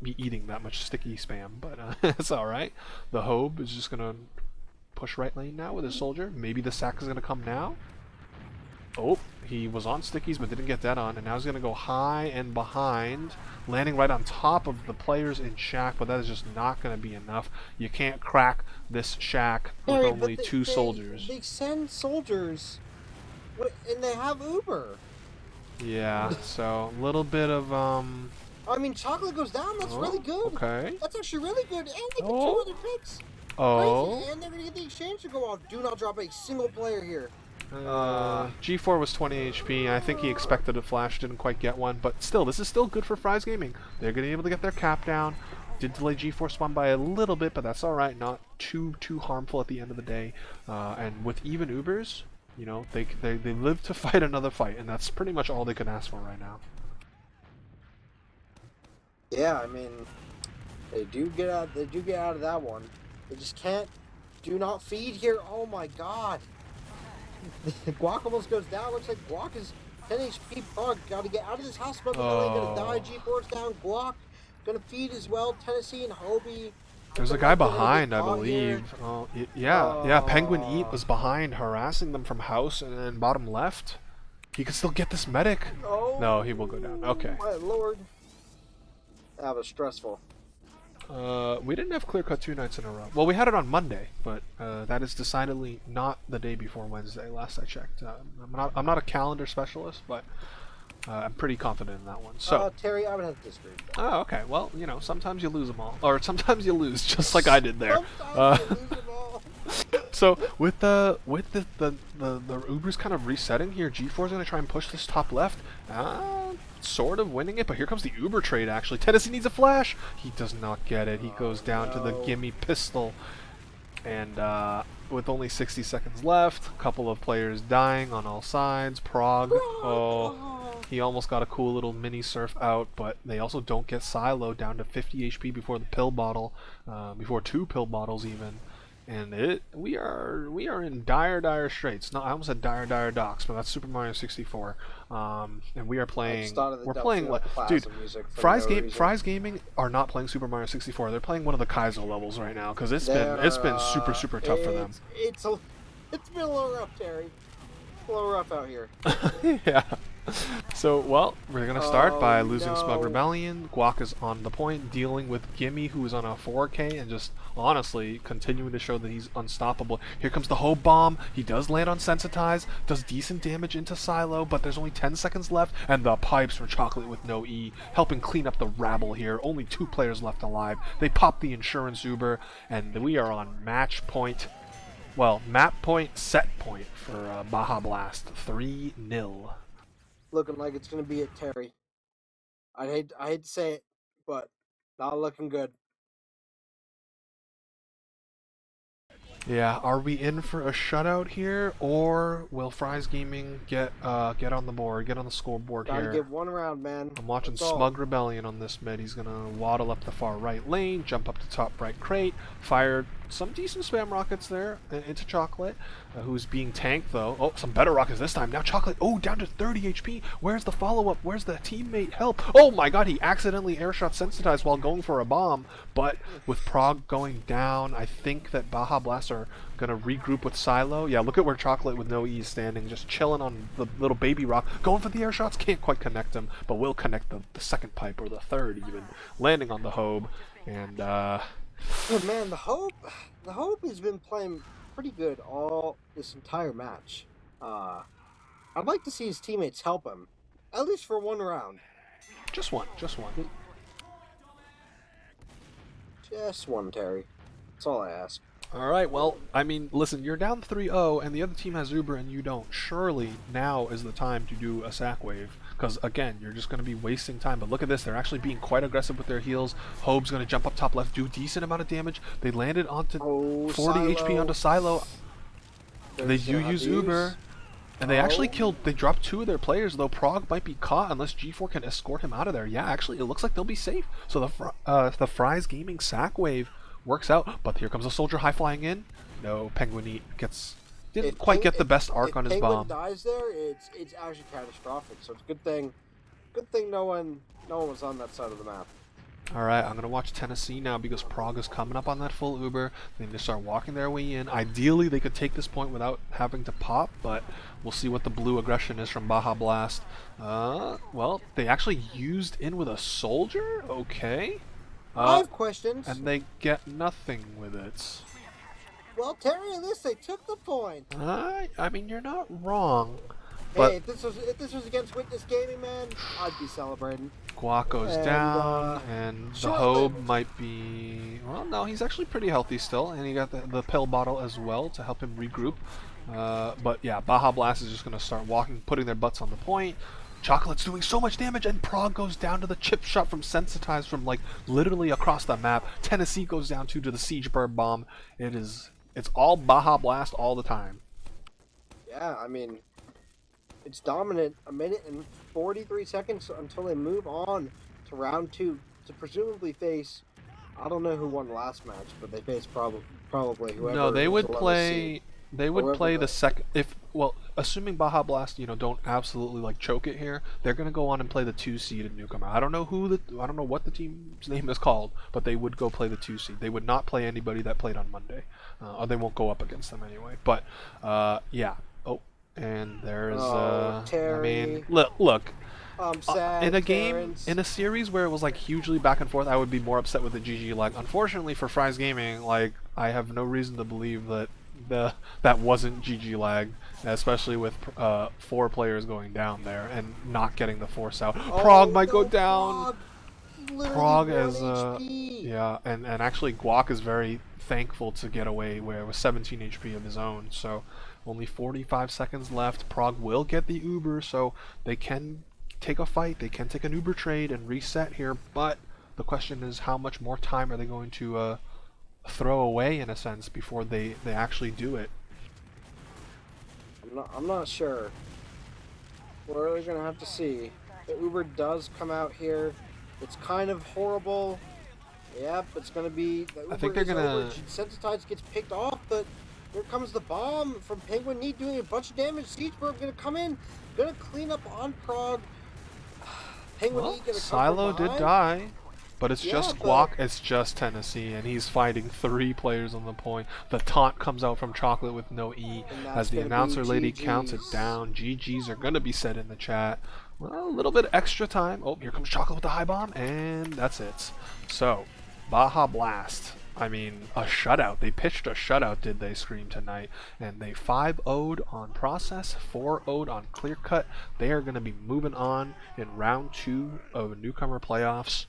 be eating that much sticky spam, but it's all right. The Hobe is just gonna push right lane now with his soldier. Maybe the sack is gonna come now. Oh, he was on stickies but didn't get that on, and now he's gonna go high and behind, landing right on top of the players in shack, but that is just not gonna be enough. You can't crack this shack with only 2 soldiers. They send soldiers, and they have Uber. Yeah, so a little bit of I mean, Chocolate goes down. That's really good. Okay. That's actually really good. And they get 2 other picks. Oh. Crazy. And they're gonna get the exchange to go off. Do not drop a single player here. G4 was 20 HP. I think he expected a flash, didn't quite get one, but still, this is still good for Fry's Gaming. They're going to be able to get their cap down. Did delay G4 spawn by a little bit, but that's alright. Not too harmful at the end of the day. And with even Ubers, You know, they live to fight another fight, and that's pretty much all they can ask for right now. Yeah, I mean, they do get out. They do get out of that one. They just can't. Do not feed here. Oh my god. Guac almost goes down. Looks like Guac is 10 HP. Prague got to get out of this house. Smuggler ain't gonna die. Oh, G4's down. Guac gonna feed as well. Tennessee and Hobie. there's a Looking guy like they're gonna get behind, I caught here. believe. Oh, yeah. Penguin Eat was behind, harassing them from house and then bottom left. He could still get this medic. Oh, No, he will go down. Okay. my lord. That was stressful. We didn't have clear cut 2 nights in a row. Well, we had it on Monday, but that is decidedly not the day before Wednesday. Last I checked. I'm not a calendar specialist, but I'm pretty confident in that one. So, Terry, I would have to disagree. oh, okay. Well, you know, sometimes you lose them all, or sometimes you lose, just like I did there. Sometimes you lose them all. So with the Ubers kind of resetting here, G4 is gonna try and push this top left. Sort of winning it, but here comes the Uber trade actually. Tennessee needs a flash. He does not get it. He goes down to the gimme pistol. And with only 60 seconds left, a couple of players dying on all sides. Prague, oh, he almost got a cool little mini surf out, but they also don't get Silo down to 50 HP before the pill bottle, before 2 pill bottles even. And we are in dire straits. No, I almost said dire docks, but that's Super Mario 64. And we are playing. We're playing what, dude? Fry's Gaming are not playing Super Mario 64. They're playing one of the Kaizo levels right now because it's been super tough for them. It's been a little rough, Terry. A little rough out here. Yeah. So, well, we're going to start by losing Smug Rebellion. Guac is on the point, dealing with Gimme, who is on a 4K, and just, honestly, continuing to show that he's unstoppable. Here comes the Hope Bomb. He does land on Sensitize, does decent damage into Silo, but there's only 10 seconds left, and the pipes from Chocolate with no E, helping clean up the rabble here. Only 2 players left alive. They pop the Insurance Uber, and we are on match point. Well, map point, set point for Baja Blast. 3-0. Looking like it's going to be it, Terry. I hate to say it, but not looking good. Yeah, are we in for a shutout here, or will Fry's Gaming get on the board, get on the scoreboard here? Gotta give one round, man. I'm watching Smug Rebellion on this mid. He's gonna waddle up the far right lane, jump up the top right crate, fire some decent spam rockets there into Chocolate, who's being tanked though. Oh, some better rockets this time. Now Chocolate, oh, down to 30 HP. Where's the follow-up? Where's the teammate help? Oh my god, he accidentally airshot Sensitized while going for a bomb, but with Prague going down, I think that Baja Blast are gonna regroup with Silo. Yeah, look at where Chocolate with no E is standing, just chilling on the little baby rock, going for the air shots, can't quite connect him, but will connect the second pipe, or the third even, landing on the Hobe, and yeah, man, the Hope has been playing pretty good all this entire match. I'd like to see his teammates help him, at least for one round. Just one. Just one, Terry. That's all I ask. Alright, well, I mean, listen, you're down 3-0, and the other team has Uber and you don't. Surely, now is the time to do a sack wave. Because, again, you're just going to be wasting time. But look at this, they're actually being quite aggressive with their heals. Hobe's going to jump up top left, do a decent amount of damage. They landed onto 40 Silo. HP onto Silo. They do use Uber. And they actually they dropped 2 of their players, though Prague might be caught unless G4 can escort him out of there. Yeah, actually, it looks like they'll be safe. So the Fry's Gaming sack wave works out, but here comes a soldier high flying in. No, Penguin Eat didn't quite get the best arc on his bomb. If Penguin dies there, it's actually catastrophic. So it's a good thing no one was on that side of the map. Alright, I'm gonna watch Tennessee now because Prague is coming up on that full Uber. They need to start walking their way in. Ideally, they could take this point without having to pop, but we'll see what the blue aggression is from Baja Blast. Well, they actually used in with a soldier? Okay. I have questions. And they get nothing with it. Well, Terry, at least they took the point. I mean, you're not wrong. Hey, if this was against Witness Gaming, man, I'd be celebrating. Guac goes down, and the Hobe might be... Well, no, he's actually pretty healthy still, and he got the pill bottle as well to help him regroup. But yeah, Baja Blast is just going to start putting their butts on the point. Chocolate's doing so much damage, and Prague goes down to the chip shot from Sensitized from, like, literally across the map. Tennessee goes down to the Siege Bird Bomb. It's all Baja Blast all the time. Yeah, I mean, it's dominant. A minute and 43 seconds until they move on to round two to presumably face. I don't know who won the last match, but they face probably No, whoever they was the would lowest seed, play. They or would whoever play the the. second. If well, assuming Baja Blast, don't absolutely like choke it here, they're gonna go on and play the 2 seed in Newcomer. I don't know I don't know what the team's name is called, but they would go play the 2 seed. They would not play anybody that played on Monday, or they won't go up against them anyway. But yeah. Oh, and there's. Oh, I mean, Terry. look. I'm In sad, a game, Terrence. in a series where it was like hugely back and forth, I would be more upset with the GG lag. Unfortunately for Fry's Gaming, like I have no reason to believe that that wasn't GG lag, especially with 4 players going down there and not getting the force out. Prague Oh might go no, down. Prague! Literally Prague 1 is HP. yeah, and actually Guac is very thankful to get away where it was 17 HP of his own. So only 45 seconds left. Prague will get the Uber, so they can take a fight. They can take an Uber trade and reset here. But the question is, how much more time are they going to throw away in a sense before they actually do it? I'm not sure. We're really gonna have to see. The Uber does come out here. It's kind of horrible. Yep, it's gonna be the I think Uber they're is over. gonna. Sensitized gets picked off, but here comes the bomb from Penguin Neat doing a bunch of damage. Siegeberg gonna come in, gonna clean up on Prague. Penguin Well, Neat gonna come from Silo did behind. die. But it's Yeah, just but Guac, it's just Tennessee, and he's fighting 3 players on the point. The taunt comes out from Chocolate with no E and as that's the gonna be announcer lady counts it GG's. down. GG's are going to be said in the chat. Well, a little bit extra time. Oh, here comes Chocolate with the high bomb, and that's it. So, Baja Blast. I mean, a shutout. They pitched a shutout, did they, Scream tonight? And they 5-0'd on Process, 4-0'd on Clear Cut. They are going to be moving on in round 2 of Newcomer playoffs.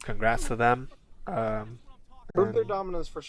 Congrats to them. Prove their And dominance for